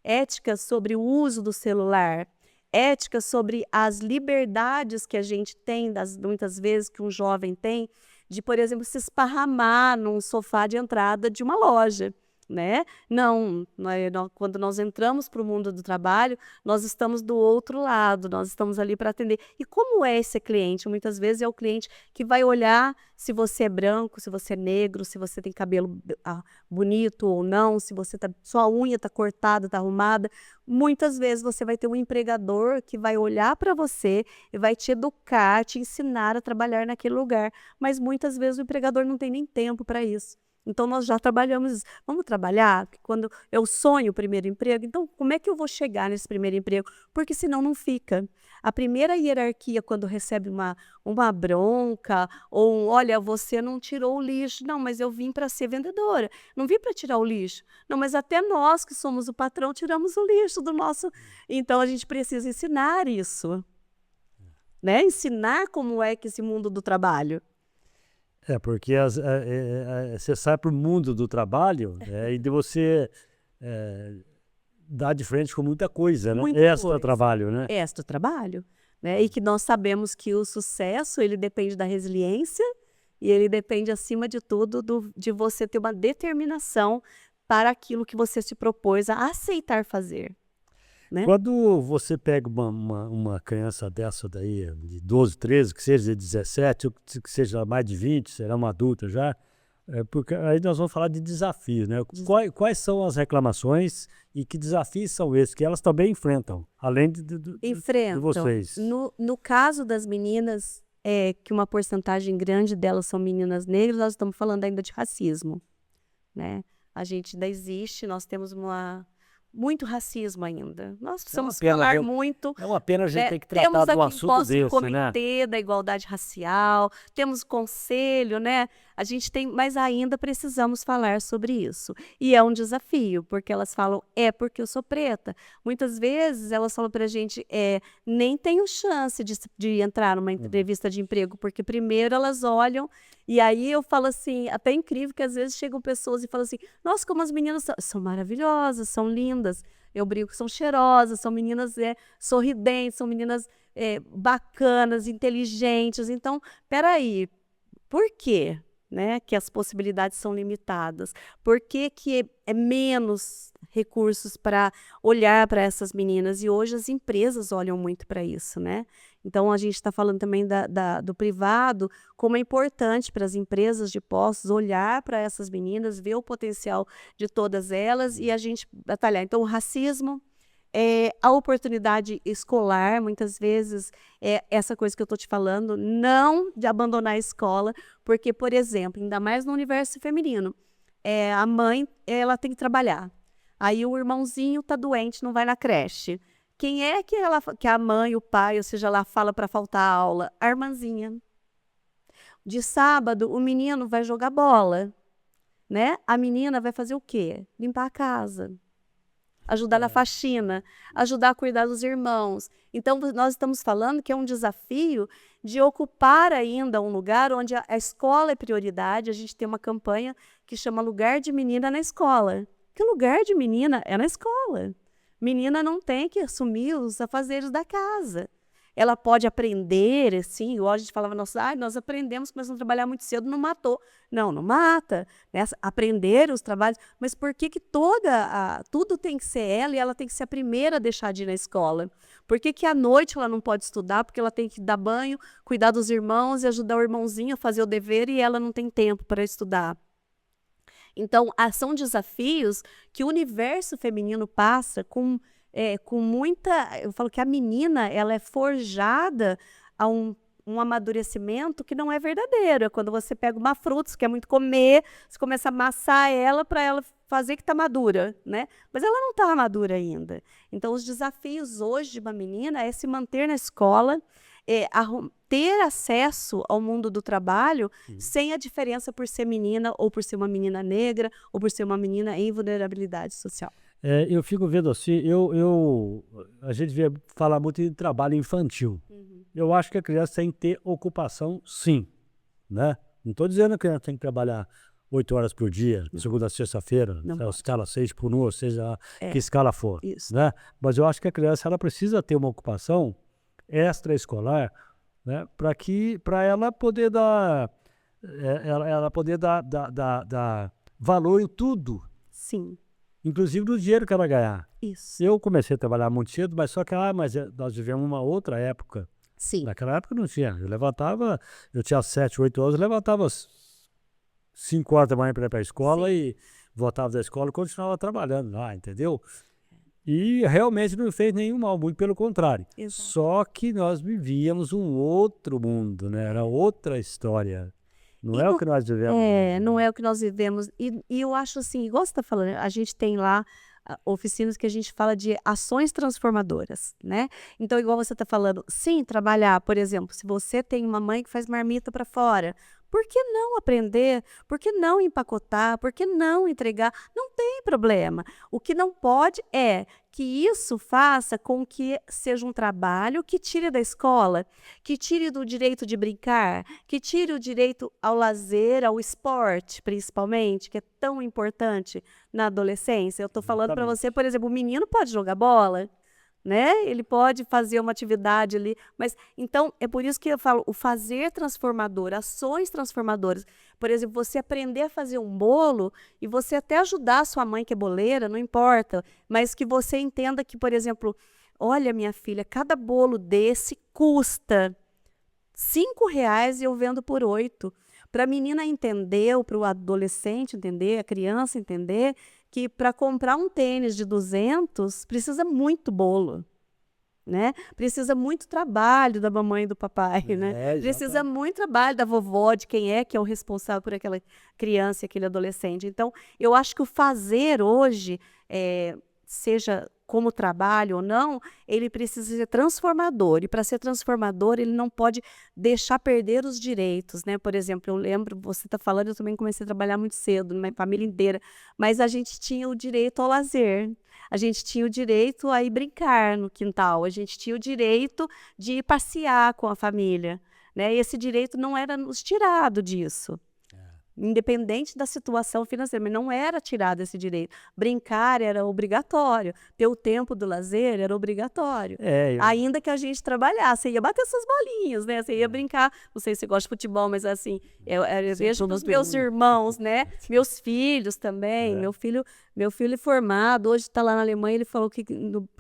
Speaker 1: ética sobre o uso do celular, ética sobre as liberdades que a gente tem, muitas vezes que um jovem tem, de, por exemplo, se esparramar num sofá de entrada de uma loja, né? Não, quando nós entramos para o mundo do trabalho, nós estamos do outro lado, nós estamos ali para atender. E como é esse cliente? Muitas vezes é o cliente que vai olhar se você é branco, se você é negro, se você tem cabelo bonito ou não, se sua unha está cortada, está arrumada. Muitas vezes você vai ter um empregador que vai olhar para você e vai te educar, te ensinar a trabalhar naquele lugar. Mas muitas vezes o empregador não tem nem tempo para isso. Então, nós já trabalhamos, vamos trabalhar? Quando eu sonho o primeiro emprego, então como é que eu vou chegar nesse primeiro emprego? Porque senão não fica. A primeira hierarquia, quando recebe uma bronca, ou olha, você não tirou o lixo. Não, mas eu vim para ser vendedora, não vim para tirar o lixo. Não, mas até nós que somos o patrão, tiramos o lixo do nosso... Então, a gente precisa ensinar isso. Né? Ensinar como é que esse mundo do trabalho.
Speaker 2: Porque você sai para o mundo do trabalho e de você dá de frente com muita coisa, né?
Speaker 1: Muita
Speaker 2: Extra
Speaker 1: coisa.
Speaker 2: trabalho, né?
Speaker 1: Extra trabalho, né? E que nós sabemos que o sucesso, ele depende da resiliência e ele depende, acima de tudo, de você ter uma determinação para aquilo que você se propôs a aceitar fazer, né?
Speaker 2: Quando você pega uma criança dessa daí, de 12, 13, que seja de 17, ou que seja mais de 20, será uma adulta já, porque aí nós vamos falar de desafios, né? Quais são as reclamações e que desafios são esses que elas também enfrentam, além de
Speaker 1: Enfrentam.
Speaker 2: vocês?
Speaker 1: No caso das meninas, que uma porcentagem grande delas são meninas negras, nós estamos falando ainda de racismo, né? A gente ainda existe, nós temos muito racismo ainda. Nós precisamos falar muito.
Speaker 2: É uma pena a gente
Speaker 1: né?
Speaker 2: ter que tratar de um assunto desse,
Speaker 1: o Comitê da Igualdade Racial, temos o Conselho, né? A gente tem, mas ainda precisamos falar sobre isso. E é um desafio, porque elas falam, porque eu sou preta. Muitas vezes elas falam para a gente, nem tenho chance de entrar numa entrevista de emprego, porque primeiro elas olham, e aí eu falo assim, até incrível que às vezes chegam pessoas e falam assim, nossa, como as meninas são maravilhosas, são lindas. Eu brinco que são cheirosas, são meninas sorridentes, são meninas bacanas, inteligentes. Então, peraí, por quê, né, que as possibilidades são limitadas? Por que é menos recursos para olhar para essas meninas? E hoje as empresas olham muito para isso, né? Então, a gente está falando também do privado, como é importante para as empresas de postos olhar para essas meninas, ver o potencial de todas elas e a gente batalhar. Então, o racismo, a oportunidade escolar, muitas vezes, essa coisa que eu estou te falando, não de abandonar a escola, porque, por exemplo, ainda mais no universo feminino, a mãe, ela tem que trabalhar. Aí o irmãozinho está doente, não vai na creche. Quem é que a mãe, o pai, ou seja, lá fala para faltar aula? A irmãzinha. De sábado, o menino vai jogar bola, né? A menina vai fazer o quê? Limpar a casa, ajudar na faxina, ajudar a cuidar dos irmãos. Então, nós estamos falando que é um desafio de ocupar ainda um lugar onde a escola é prioridade. A gente tem uma campanha que chama Lugar de Menina na Escola. Que lugar de menina é na escola. Menina não tem que assumir os afazeres da casa. Ela pode aprender, assim, igual a gente falava, nós aprendemos, começamos a trabalhar muito cedo, não matou. Não mata. Né? Aprender os trabalhos, mas por que tudo tem que ser ela e ela tem que ser a primeira a deixar de ir na escola? Por que à noite ela não pode estudar? Porque ela tem que dar banho, cuidar dos irmãos e ajudar o irmãozinho a fazer o dever e ela não tem tempo para estudar? Então, são desafios que o universo feminino passa com muita... Eu falo que a menina, ela é forjada a um amadurecimento que não é verdadeiro. É quando você pega uma fruta, você quer muito comer, você começa a amassar ela para ela fazer que está madura, né? Mas ela não está madura ainda. Então, os desafios hoje de uma menina é se manter na escola, ter acesso ao mundo do trabalho sem a diferença por ser menina ou por ser uma menina negra ou por ser uma menina em vulnerabilidade social.
Speaker 2: Eu fico vendo assim, a gente vê falar muito em trabalho infantil. Eu acho que a criança tem que ter ocupação, sim, né? Não estou dizendo que a criança tem que trabalhar 8 horas por dia, segunda a sexta-feira, escala 6 por 1, ou seja, que escala for, né? Mas eu acho que a criança ela precisa ter uma ocupação extraescolar, né, para ela poder dar dar valor em tudo.
Speaker 1: Sim.
Speaker 2: Inclusive no dinheiro que ela ganhar.
Speaker 1: Isso.
Speaker 2: Eu comecei a trabalhar muito cedo, mas só que nós vivemos uma outra época.
Speaker 1: Sim.
Speaker 2: Naquela época não tinha. Eu tinha 7, 8 anos, eu levantava às 5 horas da manhã para ir para a escola e voltava da escola e continuava trabalhando lá, entendeu? E realmente não fez nenhum mal, muito pelo contrário.
Speaker 1: Exato.
Speaker 2: Só que nós vivíamos um outro mundo, né? Era outra história. Não é o que nós vivemos.
Speaker 1: Não é o que nós vivemos. E eu acho assim, igual você está falando, a gente tem lá oficinas que a gente fala de ações transformadoras, né? Então, igual você está falando, sim, trabalhar, por exemplo, se você tem uma mãe que faz marmita para fora, Por que não aprender? Por que não empacotar? Por que não entregar? Não tem problema. O que não pode é que isso faça com que seja um trabalho que tire da escola, que tire do direito de brincar, que tire o direito ao lazer, ao esporte, principalmente, que é tão importante na adolescência. Eu estou falando para você, por exemplo, o menino pode jogar bola, né? Ele pode fazer uma atividade ali, mas então é por isso que eu falo o fazer transformador, ações transformadoras. Por exemplo, você aprender a fazer um bolo e você até ajudar a sua mãe que é boleira, não importa, mas que você entenda que, por exemplo, olha, minha filha, cada bolo desse custa R$ 5 e eu vendo por 8. Para a menina entender, ou para o adolescente entender, a criança entender, que para comprar um tênis de 200 precisa muito bolo, né? Precisa muito trabalho da mamãe e do papai, né? Precisa muito trabalho da vovó, de quem é que é o responsável por aquela criança e aquele adolescente. Então, eu acho que o fazer hoje, seja como trabalho ou não, ele precisa ser transformador. E para ser transformador, ele não pode deixar perder os direitos, né? Por exemplo, eu lembro, você está falando, eu também comecei a trabalhar muito cedo, minha família inteira, mas a gente tinha o direito ao lazer. A gente tinha o direito a ir brincar no quintal, a gente tinha o direito de ir passear com a família, né? E esse direito não era nos tirado disso. Independente da situação financeira, mas não era tirado esse direito. Brincar era obrigatório, ter o tempo do lazer era obrigatório. Ainda que a gente trabalhasse, você ia bater suas bolinhas, né? Você ia brincar, não sei se você gosta de futebol, mas assim, eu vejo os meus irmãos, né? Meus filhos também, meu filho é formado, hoje está lá na Alemanha, ele falou que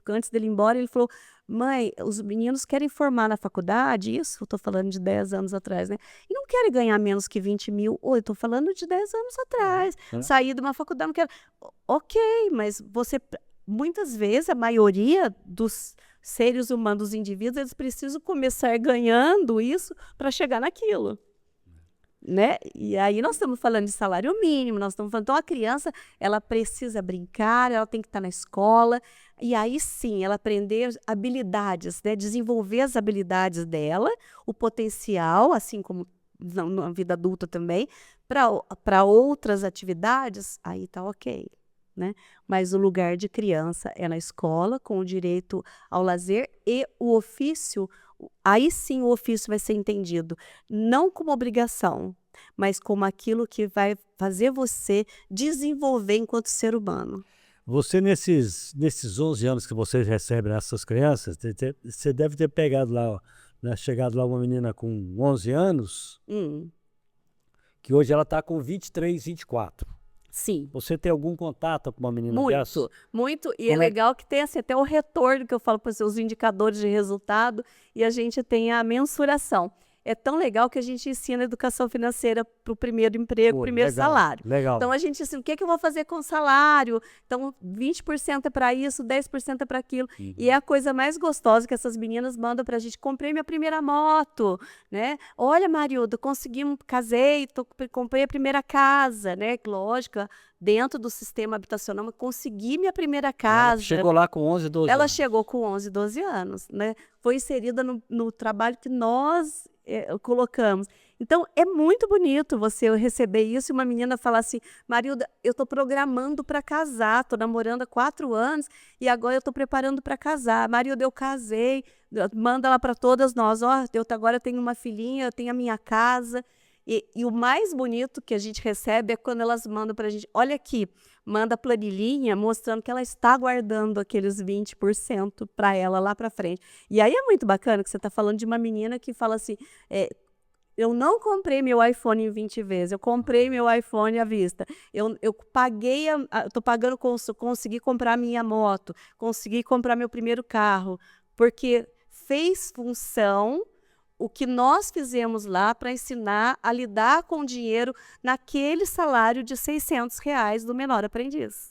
Speaker 1: antes dele ir embora, ele falou: mãe, os meninos querem formar na faculdade, isso eu estou falando de 10 anos atrás, né? E não querem ganhar menos que 20 mil. Eu estou falando de 10 anos atrás. Sair de uma faculdade, não quero. Ok, mas você, muitas vezes, a maioria dos seres humanos, dos indivíduos, eles precisam começar ganhando isso para chegar naquilo. Né? E aí nós estamos falando de salário mínimo, nós estamos falando, então a criança, ela precisa brincar, ela tem que estar na escola, e aí sim, ela aprender habilidades, né? Desenvolver as habilidades dela, o potencial, assim como na vida adulta também, para outras atividades, aí está ok. Né? Mas o lugar de criança é na escola, com o direito ao lazer e o ofício. Aí sim o ofício vai ser entendido, não como obrigação, mas como aquilo que vai fazer você desenvolver enquanto ser humano.
Speaker 2: Você, nesses 11 anos que você recebe essas crianças, você deve ter pegado lá, né, chegado lá uma menina com 11 anos, que hoje ela está com 23, 24.
Speaker 1: Sim.
Speaker 2: Você tem algum contato com uma menina dessa?
Speaker 1: Muito, muito. E é legal que tem assim, até o retorno que eu falo para os indicadores de resultado e a gente tem a mensuração. É tão legal que a gente ensina educação financeira para o primeiro emprego, primeiro salário.
Speaker 2: Legal.
Speaker 1: Então, a gente ensina o que eu vou fazer com o salário. Então, 20% é para isso, 10% é para aquilo. E é a coisa mais gostosa que essas meninas mandam para a gente. Comprei minha primeira moto, né? Olha, Marilda, casei, comprei a primeira casa, né? Lógico, dentro do sistema habitacional, mas consegui minha primeira casa.
Speaker 2: Ela chegou lá com 11, 12
Speaker 1: Ela
Speaker 2: anos.
Speaker 1: chegou com 11, 12 anos, né? Foi inserida no trabalho que nós colocamos. Então, é muito bonito você receber isso e uma menina falar assim: Marilda, eu estou programando para casar, estou namorando há 4 anos e agora eu estou preparando para casar. Marilda, eu casei, manda lá para todas nós: agora eu tenho uma filhinha, eu tenho a minha casa. E o mais bonito que a gente recebe é quando elas mandam para a gente: olha aqui, manda a planilhinha mostrando que ela está guardando aqueles 20% para ela lá para frente. E aí é muito bacana que você está falando de uma menina que fala assim: eu não comprei meu iPhone em 20 vezes, eu comprei meu iPhone à vista. Eu paguei, estou pagando, consegui comprar minha moto, consegui comprar meu primeiro carro, porque fez função o que nós fizemos lá para ensinar a lidar com o dinheiro naquele salário de R$ 600 do menor aprendiz.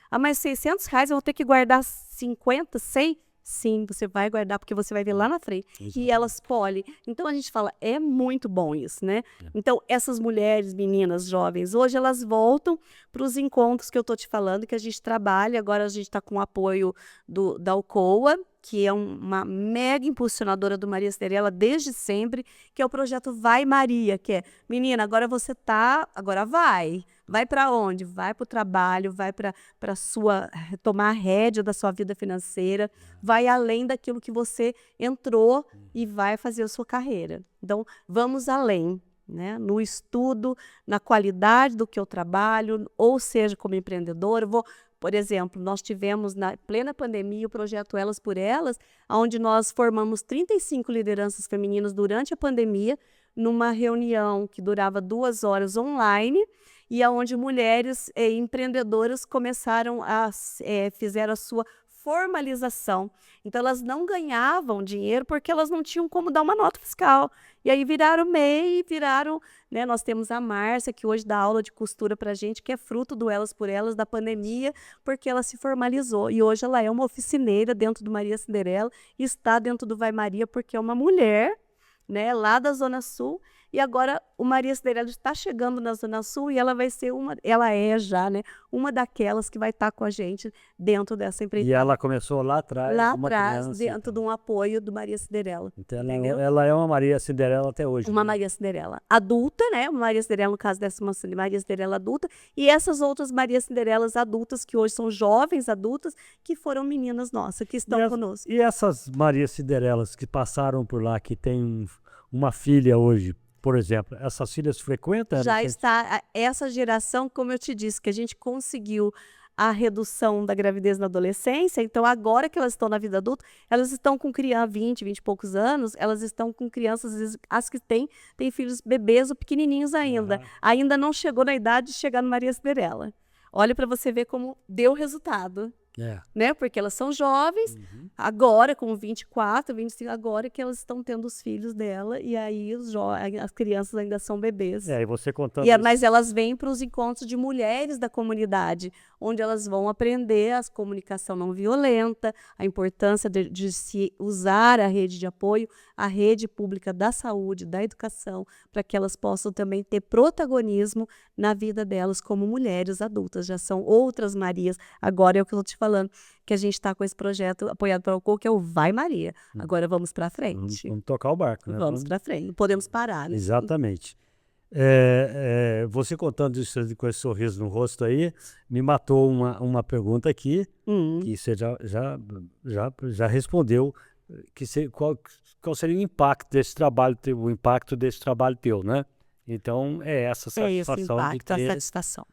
Speaker 1: Mas R$ 600 eu vou ter que guardar 50, 100? Sim, você vai guardar, porque você vai ver lá na frente. Exatamente. E elas polem. Então, a gente fala, é muito bom isso, né? Então, essas mulheres, meninas, jovens, hoje elas voltam para os encontros que eu estou te falando, que a gente trabalha. Agora a gente está com o apoio da Alcoa, que é uma mega impulsionadora do Maria Cinderela desde sempre, que é o projeto Vai Maria, que é, menina, agora você tá, agora vai. Vai para onde? Vai para o trabalho, vai para tomar a rédea da sua vida financeira, vai além daquilo que você entrou e vai fazer a sua carreira. Então, vamos além, né? No estudo, na qualidade do que eu trabalho, ou seja, como empreendedora. Por exemplo, nós tivemos na plena pandemia o projeto Elas por Elas, onde nós formamos 35 lideranças femininas durante a pandemia, numa reunião que durava 2 horas online, e aonde mulheres empreendedoras começaram fizeram a sua formalização. Então, elas não ganhavam dinheiro porque elas não tinham como dar uma nota fiscal. E aí viraram MEI, né? Nós temos a Márcia, que hoje dá aula de costura para a gente, que é fruto do Elas por Elas da pandemia, porque ela se formalizou. E hoje ela é uma oficineira dentro do Maria Cinderela, e está dentro do Vai Maria, porque é uma mulher, né, lá da Zona Sul, e agora o Maria Cinderela está chegando na Zona Sul e ela vai ser ela é já, né, uma daquelas que vai estar com a gente dentro dessa empresa.
Speaker 2: E ela começou lá atrás,
Speaker 1: lá
Speaker 2: uma
Speaker 1: atrás,
Speaker 2: criança,
Speaker 1: dentro de um apoio do Maria Cinderela.
Speaker 2: Então
Speaker 1: entendeu?
Speaker 2: ela é uma Maria Cinderela até hoje.
Speaker 1: Uma
Speaker 2: né?
Speaker 1: Maria Cinderela adulta, né? Uma Maria Cinderela, no caso dessa uma Maria Cinderela adulta, e essas outras Maria Cinderelas adultas, que hoje são jovens adultas, que foram meninas nossas, que estão conosco.
Speaker 2: E essas Maria Cinderelas que passaram por lá, que tem uma filha hoje, por exemplo, essas filhas frequentam?
Speaker 1: Já está, essa geração, como eu te disse, que a gente conseguiu a redução da gravidez na adolescência, então agora que elas estão na vida adulta, elas estão com criança, 20 e poucos anos, elas estão com crianças, às vezes, as que têm filhos bebês ou pequenininhos ainda. Ainda não chegou na idade de chegar no Maria Cinderela. Olha para você ver como deu resultado. Né? Porque elas são jovens, agora com 24, 25, agora que elas estão tendo os filhos dela, e aí as crianças ainda são bebês.
Speaker 2: E você contando
Speaker 1: Mas elas vêm para os encontros de mulheres da comunidade, onde elas vão aprender a comunicação não violenta, a importância de se usar a rede de apoio, a rede pública da saúde, da educação, para que elas possam também ter protagonismo na vida delas como mulheres adultas. Já são outras Marias. Agora é o que eu estou te falando, que a gente está com esse projeto apoiado pela UCO, que é o Vai Maria. Agora vamos para frente.
Speaker 2: Vamos tocar o barco, né?
Speaker 1: Vamos para frente. Não podemos parar, né?
Speaker 2: Exatamente. Você contando isso com esse sorriso no rosto aí, me matou uma pergunta aqui, que você já respondeu, qual seria o impacto desse trabalho teu, né? Então, essa satisfação
Speaker 1: esse impacto,
Speaker 2: de ter
Speaker 1: a satisfação.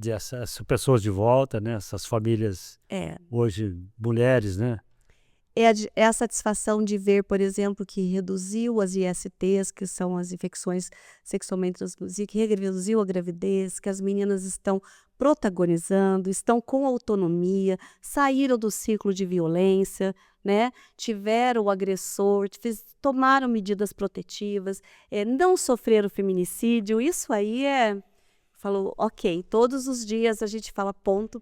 Speaker 2: Essas pessoas de volta, né? Essas famílias, hoje, mulheres, né?
Speaker 1: É a satisfação de ver, por exemplo, que reduziu as ISTs, que são as infecções sexualmente transmissíveis, que reduziu a gravidez, que as meninas estão protagonizando, estão com autonomia, saíram do ciclo de violência, né? Tiveram o agressor, tomaram medidas protetivas, não sofreram feminicídio. Isso aí falou, ok, todos os dias a gente fala ponto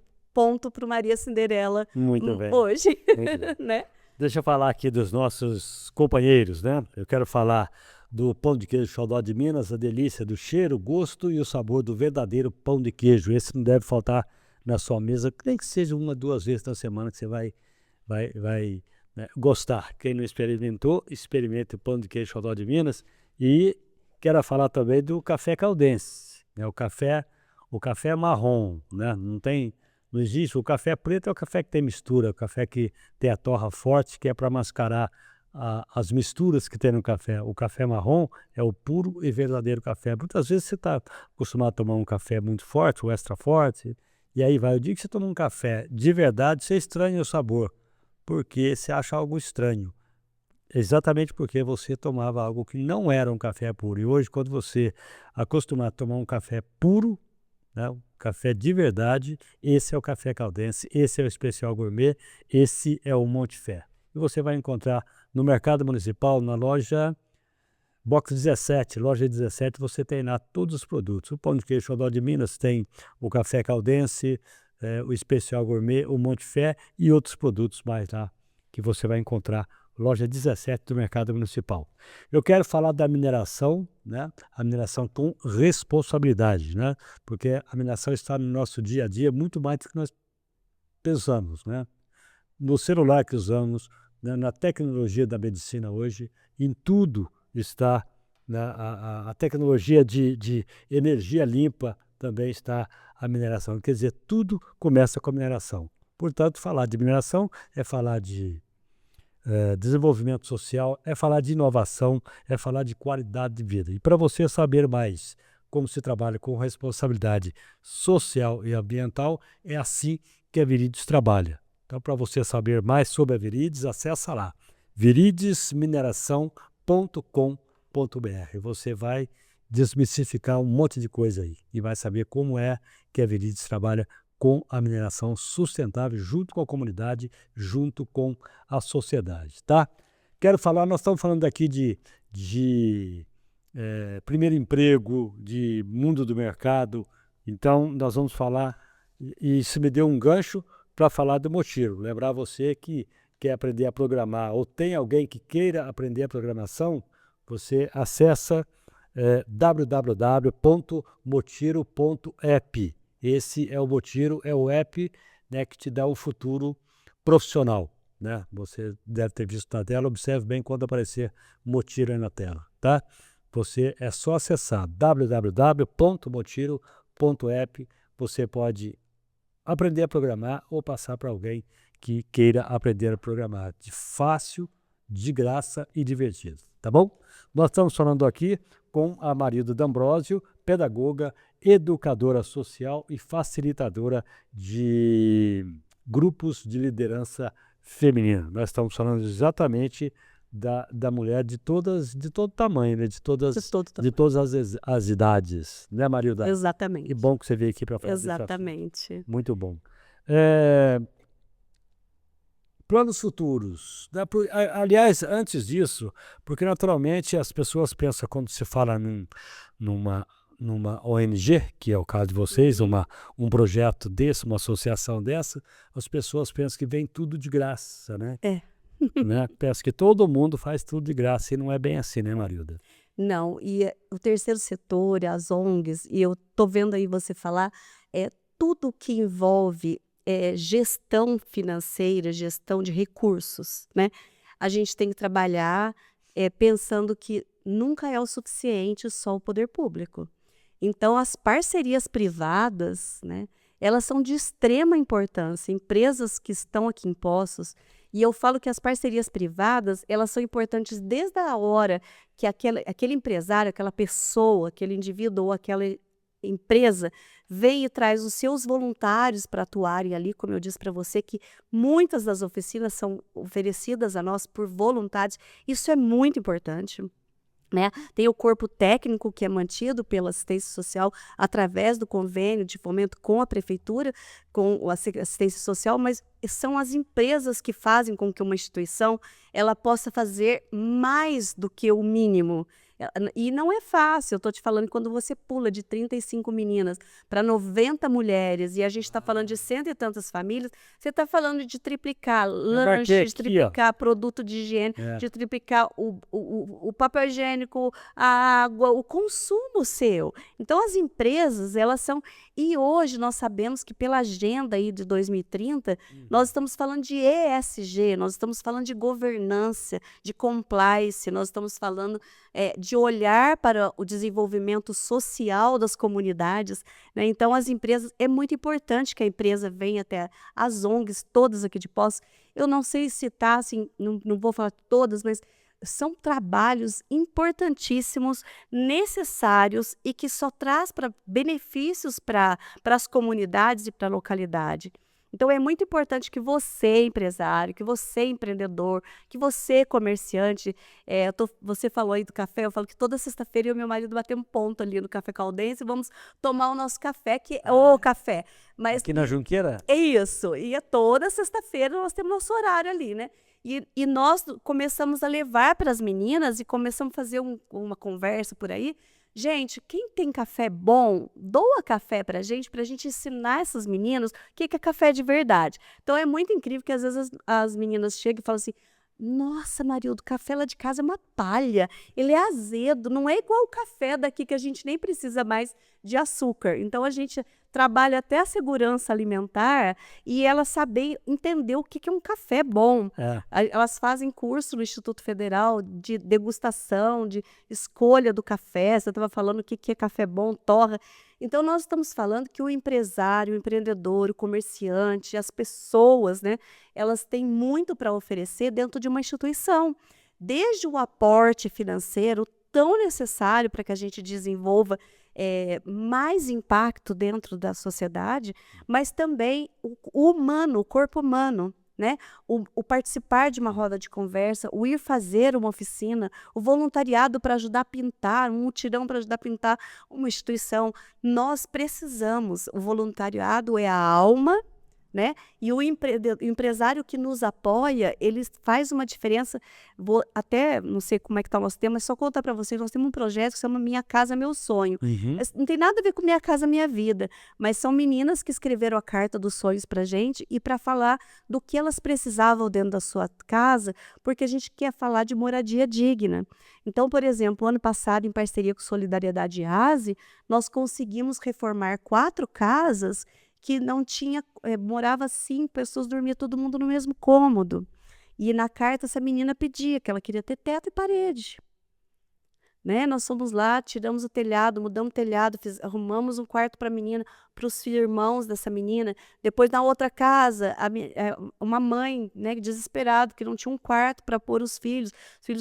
Speaker 1: para o Maria Cinderela.
Speaker 2: Muito bem.
Speaker 1: Hoje,
Speaker 2: Muito bem.
Speaker 1: né?
Speaker 2: Deixa eu falar aqui dos nossos companheiros, né? Eu quero falar do pão de queijo Xodó de Minas, a delícia do cheiro, gosto e o sabor do verdadeiro pão de queijo. Esse não deve faltar na sua mesa, nem que seja 1, 2 vezes na semana que você vai né, gostar. Quem não experimentou, experimente o pão de queijo Xodó de Minas. E quero falar também do café caldense, né? O café marrom, né? Não existe. O café preto é o café que tem mistura, o café que tem a torra forte, que é para mascarar as misturas que tem no café. O café marrom é o puro e verdadeiro café. Muitas vezes você está acostumado a tomar um café muito forte, o extra forte, e aí vai. O dia que você toma um café de verdade, você estranha o sabor, porque você acha algo estranho. Exatamente porque você tomava algo que não era um café puro. E hoje, quando você acostumar a tomar um café puro, né, um café de verdade, esse é o café caldense, esse é o especial gourmet, esse é o Monte Fé. E você vai encontrar no Mercado Municipal, na loja Box 17, loja 17, você tem lá todos os produtos. O pão de queijo Xodó de Minas tem o café caldense, o especial gourmet, o Monte Fé e outros produtos mais lá que você vai encontrar. Loja 17 do Mercado Municipal. Eu quero falar da mineração, né? A mineração com responsabilidade, né? Porque a mineração está no nosso dia a dia muito mais do que nós pensamos, né? No celular que usamos, né, na tecnologia da medicina hoje, em tudo está, né, a tecnologia de energia limpa também está a mineração. Quer dizer, tudo começa com a mineração. Portanto, falar de mineração é falar de desenvolvimento social, é falar de inovação, é falar de qualidade de vida. E para você saber mais como se trabalha com responsabilidade social e ambiental, é assim que a Viridius trabalha. Então, para você saber mais sobre a Viridius, acessa lá, viridismineração.com.br. Você vai desmistificar um monte de coisa aí e vai saber como é que a Viridius trabalha com a mineração sustentável, junto com a comunidade, junto com a sociedade, tá? Quero falar, nós estamos falando aqui de primeiro emprego, de mundo do mercado, então nós vamos falar, e isso me deu um gancho para falar do Mochiro. Lembrar você que quer aprender a programar, ou tem alguém que queira aprender a programação, você acessa www.mochiro.app. Esse é o Mochiro, é o app, né, que te dá o futuro profissional, né? Você deve ter visto na tela, observe bem quando aparecer Mochiro aí na tela, tá? Você é só acessar www.mochiro.app, você pode aprender a programar ou passar para alguém que queira aprender a programar de fácil, de graça e divertido, tá bom? Nós estamos falando aqui com a Marilda D'Ambrosio, pedagoga, educadora social e facilitadora de grupos de liderança feminina. Nós estamos falando exatamente da mulher de todo tamanho, né? de todas as idades, né, Marilda?
Speaker 1: Exatamente.
Speaker 2: Que bom que você veio aqui para falar disso.
Speaker 1: Exatamente.
Speaker 2: Muito bom. Planos futuros, né? Aliás, antes disso, porque naturalmente as pessoas pensam, quando se fala numa ONG, que é o caso de vocês, um projeto desse, uma associação dessa, as pessoas pensam que vem tudo de graça, né? Né? Pensam que todo mundo faz tudo de graça, e não é bem assim, né, Marilda?
Speaker 1: Não, e o terceiro setor, as ONGs, e eu estou vendo aí você falar, tudo que envolve gestão financeira, gestão de recursos, né? A gente tem que trabalhar pensando que nunca é o suficiente só o poder público. Então, as parcerias privadas, né, elas são de extrema importância. Empresas que estão aqui em Poços, e eu falo que as parcerias privadas, elas são importantes desde a hora que aquele empresário, aquela pessoa, aquele indivíduo ou aquela empresa vem e traz os seus voluntários para atuarem ali, como eu disse para você, que muitas das oficinas são oferecidas a nós por voluntários. Isso é muito importante. Né? Tem o corpo técnico que é mantido pela assistência social através do convênio de fomento com a prefeitura, com a assistência social, mas são as empresas que fazem com que uma instituição ela possa fazer mais do que o mínimo. E não é fácil, eu estou te falando, quando você pula de 35 meninas para 90 mulheres, e a gente está falando de cento e tantas famílias, você está falando de triplicar lanche, de triplicar produto de higiene, de triplicar o papel higiênico, a água, o consumo seu. Então, as empresas, elas são... E hoje nós sabemos que pela agenda aí de 2030, nós estamos falando de ESG, nós estamos falando de governança, de compliance, nós estamos falando de olhar para o desenvolvimento social das comunidades, né? Então, as empresas, é muito importante que a empresa venha até as ONGs, todas aqui de Poços. Eu não sei citar, assim, não vou falar todas, mas são trabalhos importantíssimos, necessários e que só traz benefícios para as comunidades e para a localidade. Então, é muito importante que você, empresário, que você, empreendedor, que você, comerciante, você falou aí do café, eu falo que toda sexta-feira eu e meu marido batemos ponto ali no Café Caldense e vamos tomar o nosso café, que é o café. Mas,
Speaker 2: aqui na Junqueira?
Speaker 1: É isso, e toda sexta-feira nós temos nosso horário ali, né? E nós começamos a levar para as meninas e começamos a fazer uma conversa por aí. Gente, quem tem café bom, doa café para a gente ensinar essas meninas o que é café de verdade. Então, é muito incrível que às vezes as meninas chegam e falam assim, nossa, Marildo, o café lá de casa é uma palha, ele é azedo, não é igual o café daqui que a gente nem precisa mais de açúcar. Então, a gente trabalha até a segurança alimentar e elas sabem entender o que que é um café bom. Elas fazem curso no Instituto Federal de degustação, de escolha do café. Você estava falando o que que é café bom, torra. Então, nós estamos falando que o empresário, o empreendedor, o comerciante, as pessoas, né, elas têm muito para oferecer dentro de uma instituição. Desde o aporte financeiro tão necessário para que a gente desenvolva mais impacto dentro da sociedade, mas também o humano, o corpo humano. Né? O participar de uma roda de conversa, o ir fazer uma oficina, o voluntariado para ajudar a pintar, um mutirão para ajudar a pintar uma instituição. Nós precisamos, o voluntariado é a alma, né? E o empresário que nos apoia, ele faz uma diferença. Até, não sei como é que está o nosso tema, mas só contar para vocês, nós temos um projeto que se chama Minha Casa, Meu Sonho. Não tem nada a ver com Minha Casa, Minha Vida, mas são meninas que escreveram a carta dos sonhos para a gente e para falar do que elas precisavam dentro da sua casa, porque a gente quer falar de moradia digna. Então, por exemplo, ano passado, em parceria com Solidariedade ASE, nós conseguimos reformar 4 casas que não tinha, morava 5 pessoas, dormia todo mundo no mesmo cômodo. E na carta essa menina pedia que ela queria ter teto e parede. Né? Nós fomos lá, tiramos o telhado, mudamos o telhado, arrumamos um quarto para a menina, para os irmãos dessa menina. Depois, na outra casa, uma mãe, né, desesperada, que não tinha um quarto para pôr os filhos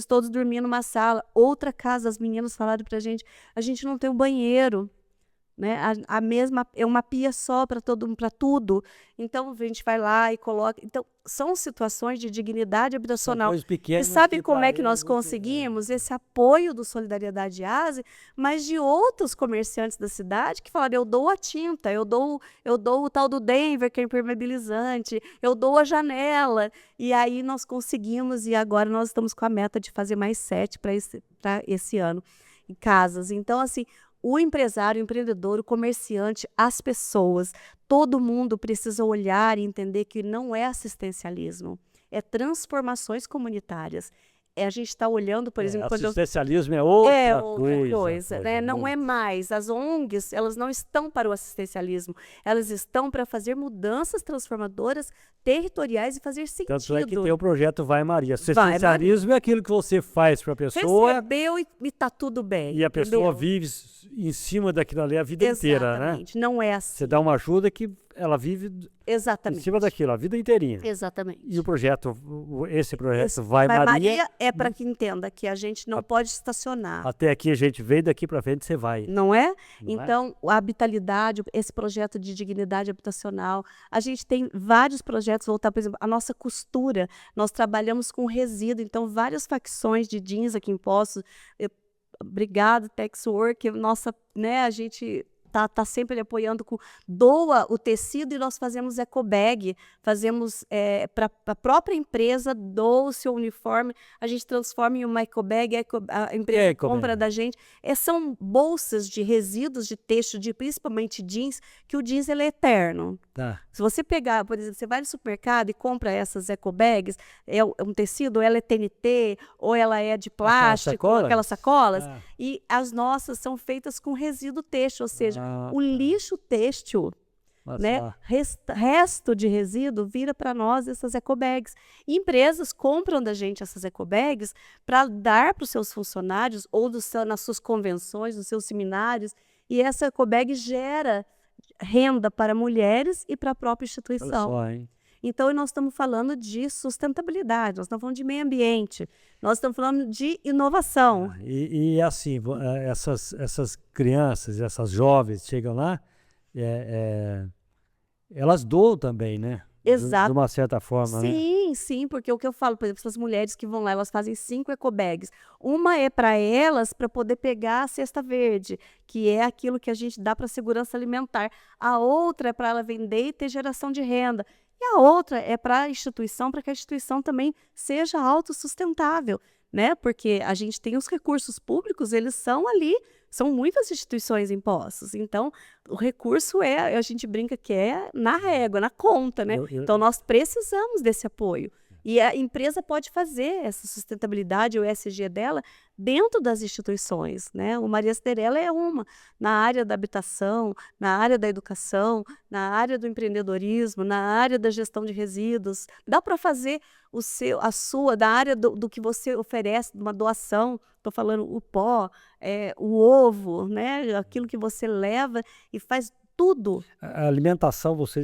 Speaker 1: todos dormiam numa sala. Outra casa, as meninas falaram para a gente não tem um banheiro. Né? A mesma é uma pia só para tudo. Então a gente vai lá e coloca. Então são situações de dignidade habitacional. E sabe como é que nós conseguimos esse apoio do Solidariedade ASE, mas de outros comerciantes da cidade que falaram: eu dou a tinta, eu dou o tal do Denver, que é impermeabilizante, eu dou a janela. E aí nós conseguimos, e agora nós estamos com a meta de fazer mais 7 para esse ano em casas. Então, assim, o empresário, o empreendedor, o comerciante, as pessoas, todo mundo precisa olhar e entender que não é assistencialismo, é transformações comunitárias. A gente está olhando, por exemplo...
Speaker 2: Assistencialismo é outra
Speaker 1: coisa, né? Não é mais. As ONGs, elas não estão para o assistencialismo, elas estão para fazer mudanças transformadoras territoriais e fazer sentido.
Speaker 2: Tanto é que tem o projeto Vai Maria. Assistencialismo é aquilo que você faz para a pessoa...
Speaker 1: Recebeu e está tudo bem.
Speaker 2: E a pessoa vive em cima daquilo ali a vida inteira, né?
Speaker 1: Exatamente, não é assim.
Speaker 2: Você dá uma ajuda que ela vive em cima daquilo, a vida inteirinha.
Speaker 1: Exatamente.
Speaker 2: E esse projeto Vai Maria
Speaker 1: é para que entenda que a gente não pode estacionar.
Speaker 2: Até aqui a gente veio, daqui para frente você vai.
Speaker 1: Não é? Então, a habitabilidade, esse projeto de dignidade habitacional, a gente tem vários projetos voltados, por exemplo, a nossa costura, nós trabalhamos com resíduo, então várias facções de jeans aqui em Poços. Obrigado, Texwork, nossa, né, a gente tá sempre apoiando, doa o tecido e nós fazemos ecobag, fazemos para a própria empresa, doa o seu uniforme, a gente transforma em uma ecobag, a empresa compra da gente. São bolsas de resíduos de têxtil, principalmente jeans, que o jeans ele é eterno.
Speaker 2: Tá.
Speaker 1: Se você pegar, por exemplo, você vai no supermercado e compra essas ecobags, é um tecido, ou ela é TNT, ou ela é de plástico, aquelas sacolas, e as nossas são feitas com resíduo têxtil, ou seja, o lixo têxtil, né, resto de resíduo, vira para nós essas ecobags. E empresas compram da gente essas ecobags para dar para os seus funcionários, ou nas suas convenções, nos seus seminários, e essa ecobag gera renda para mulheres e para a própria instituição.
Speaker 2: Olha só, hein?
Speaker 1: Então, nós estamos falando de sustentabilidade, nós estamos falando de meio ambiente, nós estamos falando de inovação.
Speaker 2: E assim, essas crianças, essas jovens chegam lá, elas doam também, né?
Speaker 1: Exato.
Speaker 2: De uma certa forma, né?
Speaker 1: Sim, porque o que eu falo, por exemplo, essas mulheres que vão lá, elas fazem 5 ecobags. Uma é para elas, para poder pegar a cesta verde, que é aquilo que a gente dá para segurança alimentar. A outra é para ela vender e ter geração de renda. E a outra é para a instituição, para que a instituição também seja autossustentável, né? Porque a gente tem os recursos públicos, eles são ali, são muitas instituições em Poços. Então, o recurso a gente brinca que é na régua, na conta, né? Então, nós precisamos desse apoio. E a empresa pode fazer essa sustentabilidade, o ESG dela, dentro das instituições, né? O Maria Cinderela é uma, na área da habitação, na área da educação, na área do empreendedorismo, na área da gestão de resíduos. Dá para fazer a sua, da área do que você oferece, uma doação. Estou falando o pó, o ovo, né? Aquilo que você leva e faz tudo.
Speaker 2: A alimentação você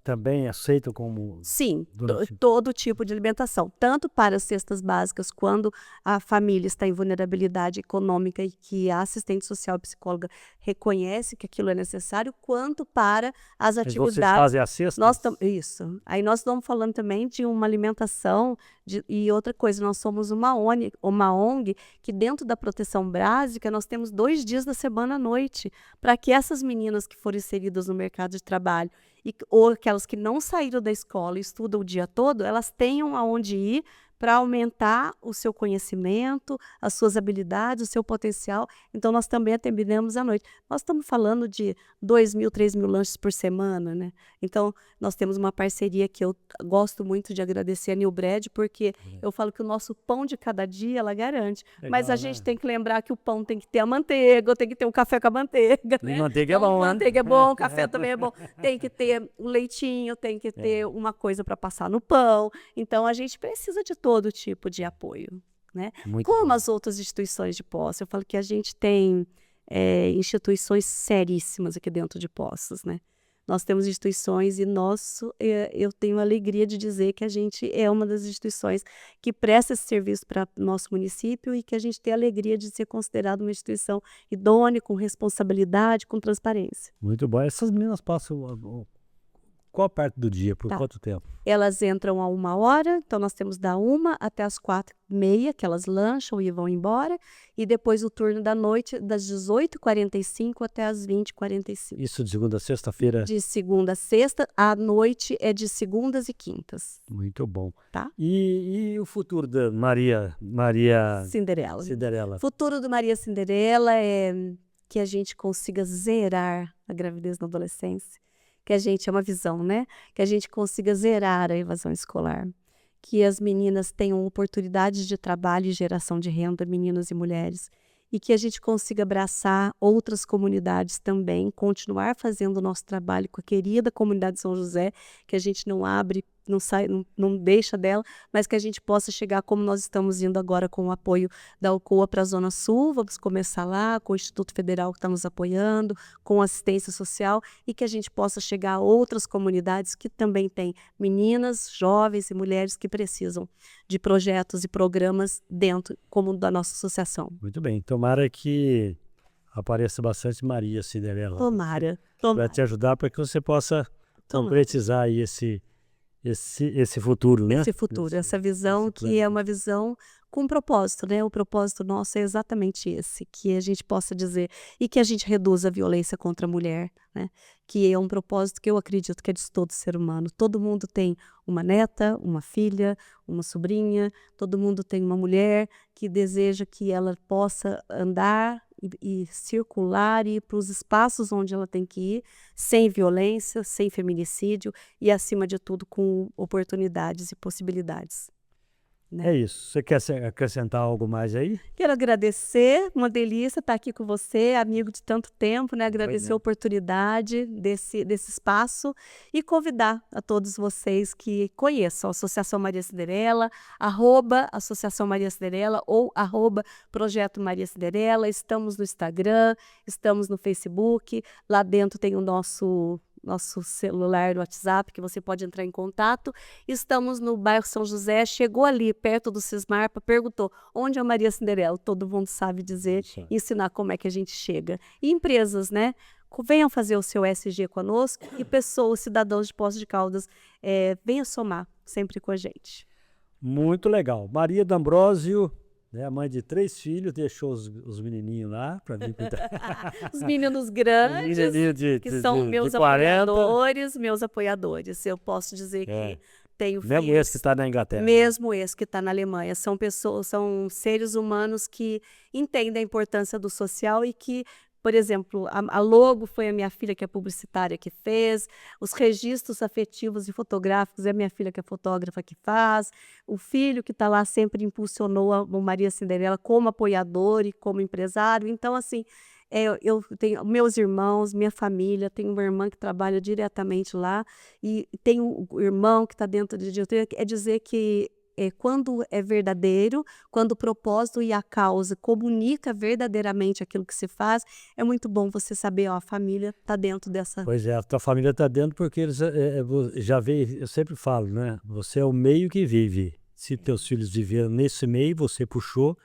Speaker 2: também aceita como...
Speaker 1: Sim,
Speaker 2: durante...
Speaker 1: todo tipo de alimentação, tanto para as cestas básicas, quando a família está em vulnerabilidade econômica e que a assistente social e psicóloga reconhece que aquilo é necessário, quanto para as atividades.
Speaker 2: Vocês fazem a cesta?
Speaker 1: Isso. Aí nós estamos falando também de uma alimentação e outra coisa, nós somos uma ONG que dentro da proteção básica nós temos 2 dias da semana à noite, para que essas meninas que foram inseridas no mercado de trabalho ou aquelas que não saíram da escola e estudam o dia todo, elas tenham aonde ir para aumentar o seu conhecimento, as suas habilidades, o seu potencial. Então, nós também atendemos à noite. Nós estamos falando de 2.000, 3.000 lanches por semana, né? Então, nós temos uma parceria que eu gosto muito de agradecer a Nilbred, porque eu falo que o nosso pão de cada dia, ela garante.
Speaker 2: Legal,
Speaker 1: mas a gente tem que lembrar que o pão tem que ter a manteiga, tem que ter o café com a manteiga, né?
Speaker 2: Manteiga é bom, né?
Speaker 1: Manteiga é bom, café também é bom. Tem que ter um leitinho, tem que ter uma coisa para passar no pão. Então, a gente precisa de todo tipo de apoio, né? Como as outras instituições de Poços. Eu falo que a gente tem instituições seríssimas aqui dentro de Poços, né? Nós temos instituições e eu tenho a alegria de dizer que a gente é uma das instituições que presta esse serviço para nosso município e que a gente tem a alegria de ser considerado uma instituição idônea, com responsabilidade, com transparência.
Speaker 2: Muito bom. Essas meninas passam qual parte do dia, por quanto tempo?
Speaker 1: Elas entram a 1h, então nós temos da 1 até as 4h30, que elas lancham e vão embora, e depois o turno da noite, das 18h45 até as 20h45.
Speaker 2: Isso de segunda a sexta-feira?
Speaker 1: De segunda a sexta, à noite é de segundas e quintas.
Speaker 2: Muito bom.
Speaker 1: Tá?
Speaker 2: E o futuro da Maria Cinderela?
Speaker 1: O futuro do Maria Cinderela é que a gente consiga zerar a gravidez na adolescência. Que a gente, é uma visão, né? Que a gente consiga zerar a evasão escolar. Que as meninas tenham oportunidades de trabalho e geração de renda, meninas e mulheres. E que a gente consiga abraçar outras comunidades também, continuar fazendo o nosso trabalho com a querida comunidade de São José, que a gente não abre, não deixa dela, mas que a gente possa chegar como nós estamos indo agora com o apoio da Alcoa para a Zona Sul, vamos começar lá, com o Instituto Federal que está nos apoiando, com assistência social, e que a gente possa chegar a outras comunidades que também têm meninas, jovens e mulheres que precisam de projetos e programas dentro, como da nossa associação.
Speaker 2: Muito bem, tomara que apareça bastante Maria Cinderela.
Speaker 1: Tomara.
Speaker 2: Para te ajudar para que você possa concretizar aí esse futuro, né?
Speaker 1: Esse futuro, essa visão que é uma visão com propósito, né? O propósito nosso é exatamente esse, que a gente possa dizer e que a gente reduza a violência contra a mulher, né? Que é um propósito que eu acredito que é de todo ser humano. Todo mundo tem uma neta, uma filha, uma sobrinha, todo mundo tem uma mulher que deseja que ela possa andar e circular e ir para os espaços onde ela tem que ir, sem violência, sem feminicídio e, acima de tudo, com oportunidades e possibilidades. Né?
Speaker 2: É isso. Você quer acrescentar algo mais aí?
Speaker 1: Quero agradecer, uma delícia estar aqui com você, amigo de tanto tempo, né? Agradecer a oportunidade desse espaço e convidar a todos vocês que conheçam a Associação Maria Cinderela, @Associação Maria Cinderela ou @Projeto Maria Cinderela. Estamos no Instagram, estamos no Facebook, lá dentro tem o nosso celular do WhatsApp, que você pode entrar em contato. Estamos no bairro São José, chegou ali, perto do Cismarpa, perguntou onde é a Maria Cinderela. Todo mundo sabe dizer, ensinar como é que a gente chega. E empresas, né? Venham fazer o seu SG conosco e pessoas, cidadãos de Poços de Caldas, venham somar sempre com a gente.
Speaker 2: Muito legal. Maria D'Ambrosio, né, mãe de 3 filhos, deixou os menininhos lá para vir cuidar.
Speaker 1: Os meninos grandes, que são meus apoiadores. Eu posso dizer que tenho filhos.
Speaker 2: Mesmo esse que está na Inglaterra.
Speaker 1: Mesmo esse que está na Alemanha. São pessoas, são seres humanos que entendem a importância do social e que Por exemplo, a logo foi a minha filha, que é publicitária, que fez. Os registros afetivos e fotográficos é a minha filha, que é fotógrafa, que faz. O filho que está lá sempre impulsionou a Maria Cinderela como apoiador e como empresário. Então, assim, eu tenho meus irmãos, minha família, tenho uma irmã que trabalha diretamente lá e tenho um irmão que está dentro de diretoria. É dizer que quando é verdadeiro, quando o propósito e a causa comunica verdadeiramente aquilo que se faz, é muito bom você saber, ó, a família está dentro dessa...
Speaker 2: Pois é, a tua família está dentro porque eles já veio, eu sempre falo, né? Você é o meio que vive. Se teus filhos viveram nesse meio, você puxou,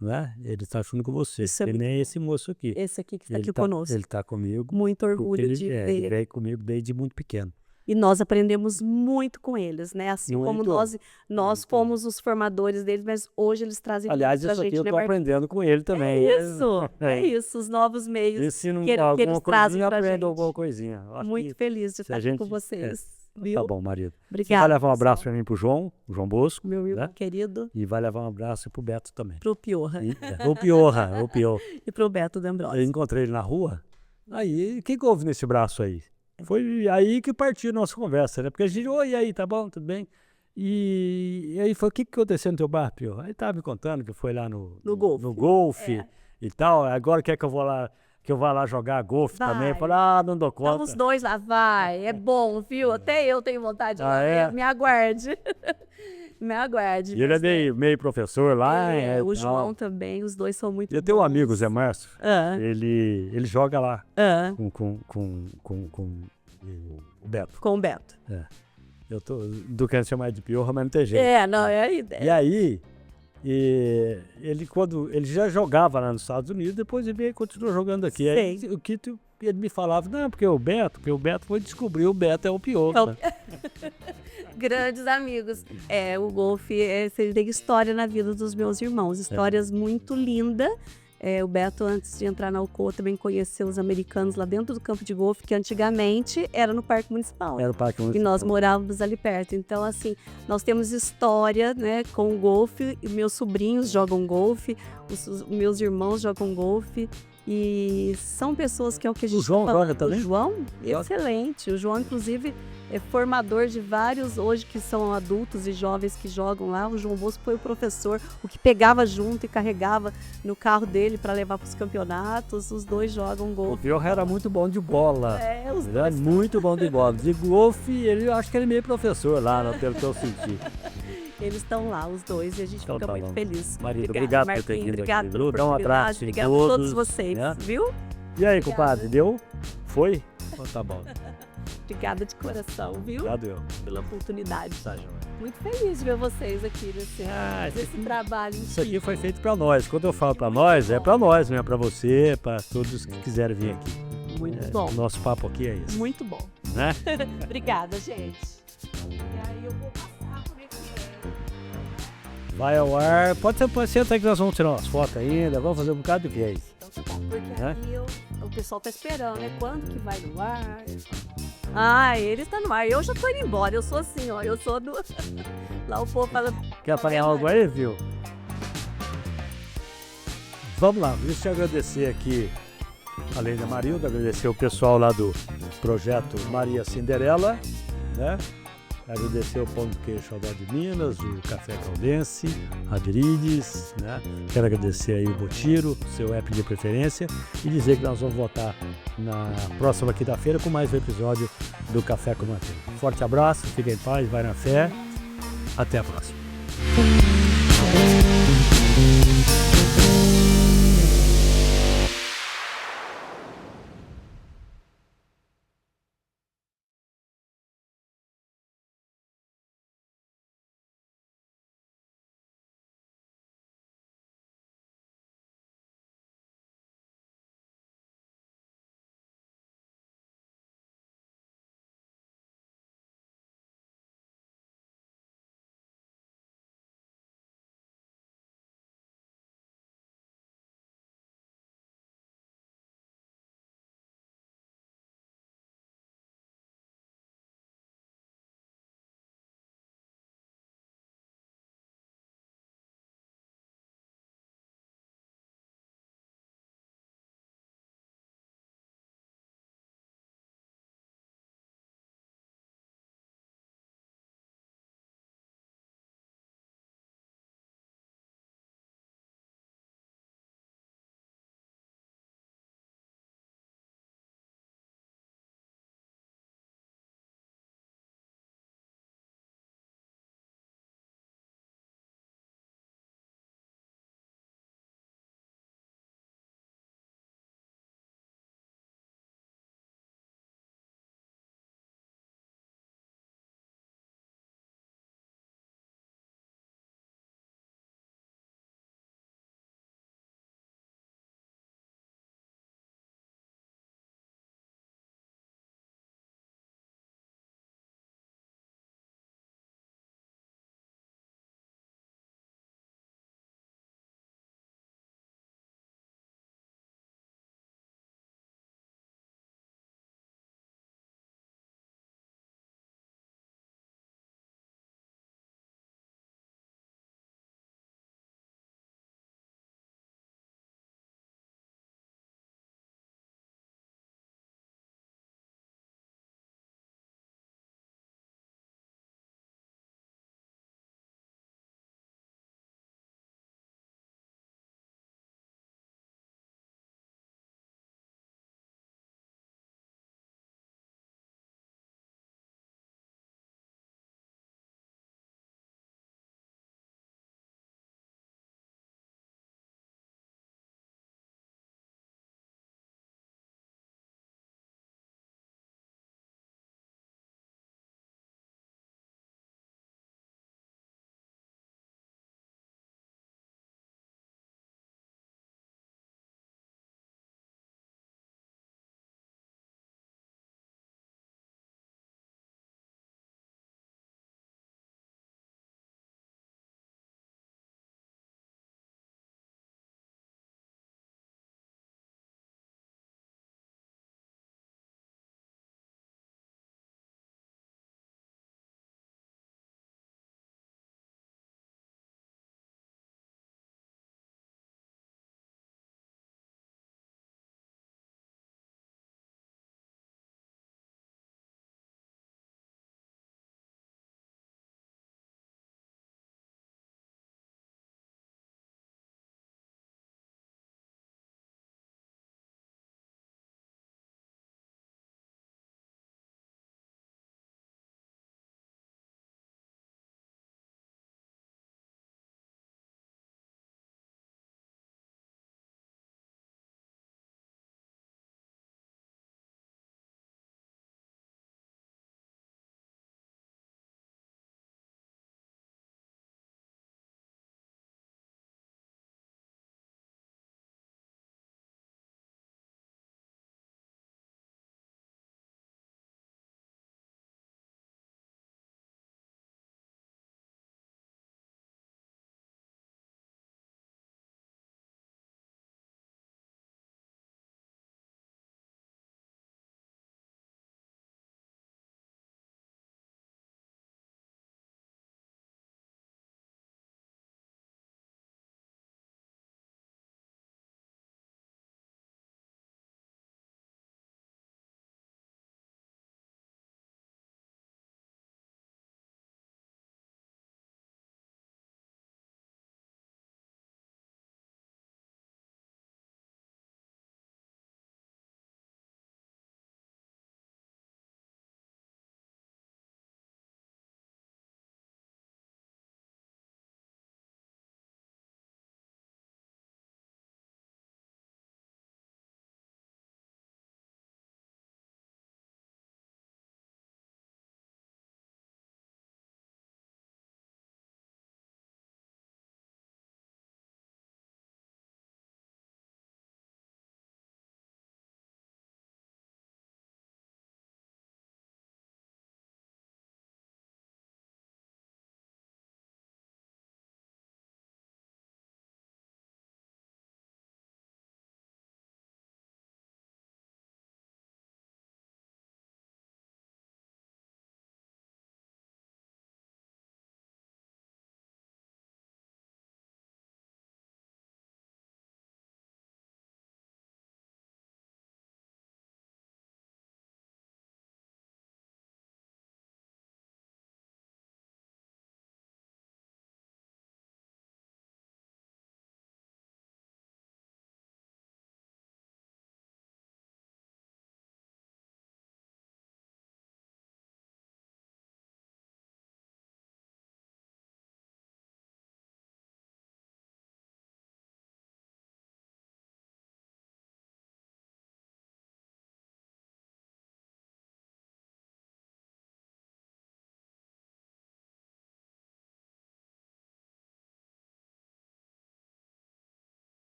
Speaker 2: né? Ele está junto com você.
Speaker 1: Isso é
Speaker 2: E
Speaker 1: muito
Speaker 2: nem
Speaker 1: bom.
Speaker 2: esse moço aqui.
Speaker 1: Esse aqui que está
Speaker 2: Ele
Speaker 1: aqui conosco.
Speaker 2: Ele está comigo.
Speaker 1: Muito orgulho
Speaker 2: Ele,
Speaker 1: de
Speaker 2: ele
Speaker 1: ver.
Speaker 2: veio comigo desde muito pequeno.
Speaker 1: E nós aprendemos muito com eles, né? Assim como
Speaker 2: Muito.
Speaker 1: nós fomos os formadores deles, mas hoje eles trazem
Speaker 2: Aliás,
Speaker 1: pra
Speaker 2: isso aqui
Speaker 1: gente,
Speaker 2: eu
Speaker 1: né,
Speaker 2: estou
Speaker 1: Marquinhos?
Speaker 2: aprendendo com ele também.
Speaker 1: É isso, os novos meios
Speaker 2: E se não
Speaker 1: que
Speaker 2: alguma
Speaker 1: eles trazem
Speaker 2: coisinha,
Speaker 1: pra
Speaker 2: aprendo
Speaker 1: gente.
Speaker 2: alguma coisinha. Eu acho
Speaker 1: Muito
Speaker 2: que
Speaker 1: feliz de
Speaker 2: se
Speaker 1: estar
Speaker 2: a
Speaker 1: aqui
Speaker 2: gente-
Speaker 1: com vocês.
Speaker 2: Tá
Speaker 1: Viu?
Speaker 2: bom, marido. Você
Speaker 1: Obrigada.
Speaker 2: vai levar um abraço
Speaker 1: pessoal.
Speaker 2: para mim pro João Bosco,
Speaker 1: Meu irmão
Speaker 2: né?
Speaker 1: querido,
Speaker 2: E vai levar um abraço pro Beto também.
Speaker 1: pro Piorra
Speaker 2: O Piorra.
Speaker 1: e pro Beto
Speaker 2: Eu
Speaker 1: D'Ambrosio.
Speaker 2: encontrei ele na rua. Aí, o que houve nesse braço aí? Foi aí que partiu a nossa conversa, né? Porque a gente, oi, e aí, tá bom, tudo bem? E aí foi, o que aconteceu no teu bar, Piorra? Aí tava me contando que foi lá no
Speaker 1: golfe.
Speaker 2: golfe e tal. Agora quer que eu vá lá jogar golfe
Speaker 1: Vai.
Speaker 2: também. Eu falei, não dou conta.
Speaker 1: Estamos dois lá, vai. É bom, viu? Até eu tenho vontade de ir lá.
Speaker 2: é?
Speaker 1: Me aguarde. Me aguarde.
Speaker 2: E ele é meio professor lá.
Speaker 1: O
Speaker 2: tal.
Speaker 1: João também, os dois são muito
Speaker 2: Eu tenho um
Speaker 1: bons.
Speaker 2: amigo, Zé Márcio.
Speaker 1: Ah,
Speaker 2: Ele joga lá
Speaker 1: ah,
Speaker 2: com o Beto.
Speaker 1: com o Beto.
Speaker 2: Eu tô querendo chamar de Piorra, mas não tem jeito.
Speaker 1: Não, é a ideia.
Speaker 2: E aí, ele já jogava lá nos Estados Unidos, depois ele veio e continuou jogando aqui. Aí,
Speaker 1: Sei.
Speaker 2: ele me falava, não, porque o Beto foi descobrir, o Beto é o Piorra.
Speaker 1: Grandes amigos. O golfe tem história na vida dos meus irmãos, histórias muito lindas. O Beto, antes de entrar na Alcoa, também conheceu os americanos lá dentro do campo de golfe, que antigamente era no Parque Municipal.
Speaker 2: Era o Parque
Speaker 1: E
Speaker 2: Municipal.
Speaker 1: nós morávamos ali perto. Então, assim, nós temos história, né, com o golfe. E meus sobrinhos jogam golfe, os meus irmãos jogam golfe. E são pessoas que é o que a gente...
Speaker 2: O João
Speaker 1: fala.
Speaker 2: joga também?
Speaker 1: O João,
Speaker 2: Joga.
Speaker 1: excelente. O João, inclusive, é formador de vários, hoje que são adultos e jovens que jogam lá. O João Bosco foi o professor, o que pegava junto e carregava no carro dele para levar para os campeonatos. Os dois jogam
Speaker 2: O
Speaker 1: golfe.
Speaker 2: Piorra era muito bom de bola.
Speaker 1: Os
Speaker 2: Ele era
Speaker 1: dois.
Speaker 2: muito bom de bola. De golfe, eu acho que ele é meio professor lá, pelo que eu senti.
Speaker 1: Eles estão lá, os dois, e a gente
Speaker 2: Então
Speaker 1: fica
Speaker 2: tá
Speaker 1: muito
Speaker 2: bom.
Speaker 1: feliz.
Speaker 2: Marido, obrigado por ter
Speaker 1: Marquinhos,
Speaker 2: vindo
Speaker 1: obrigado
Speaker 2: aqui,
Speaker 1: pela
Speaker 2: viu? Dá um abraço em
Speaker 1: oportunidade, obrigado a todos
Speaker 2: todos,
Speaker 1: vocês,
Speaker 2: né?
Speaker 1: viu?
Speaker 2: E aí, compadre, deu? Foi? Então tá bom.
Speaker 1: Obrigada de coração, viu?
Speaker 2: Já deu.
Speaker 1: Pela oportunidade.
Speaker 2: Tá, joia.
Speaker 1: Muito feliz de ver vocês aqui nesse trabalho.
Speaker 2: Isso aqui foi feito pra nós. Quando eu falo pra nós, é pra nós, não é pra você, pra todos que quiserem vir aqui.
Speaker 1: Muito bom.
Speaker 2: O nosso papo aqui é esse,
Speaker 1: Muito bom.
Speaker 2: né?
Speaker 1: Obrigada, gente. E aí eu vou passar por aqui.
Speaker 2: Vai ao ar. Pode sentar aí que nós vamos tirar umas fotos ainda, vamos fazer um bocado de vez.
Speaker 1: Então tá bom, porque
Speaker 2: É?
Speaker 1: aí o pessoal tá esperando, né? Quando que vai no ar? Ele está no ar. Eu já tô indo embora. Eu sou assim, ó. Eu sou do... Lá o povo fala...
Speaker 2: Quer apanhar algo aí, viu? Vamos lá, deixa eu agradecer aqui, além da Marilda, agradecer o pessoal lá do projeto Maria Cinderela, né? Agradecer o Pão de Queijo Xodó de Minas, o Café Caldense, a Brides, né? Quero agradecer aí o Botiro, seu app de preferência, e dizer que nós vamos voltar na próxima quinta-feira com mais um episódio do Café com Manteiga. Forte abraço, fiquem em paz, vai na fé, até a próxima.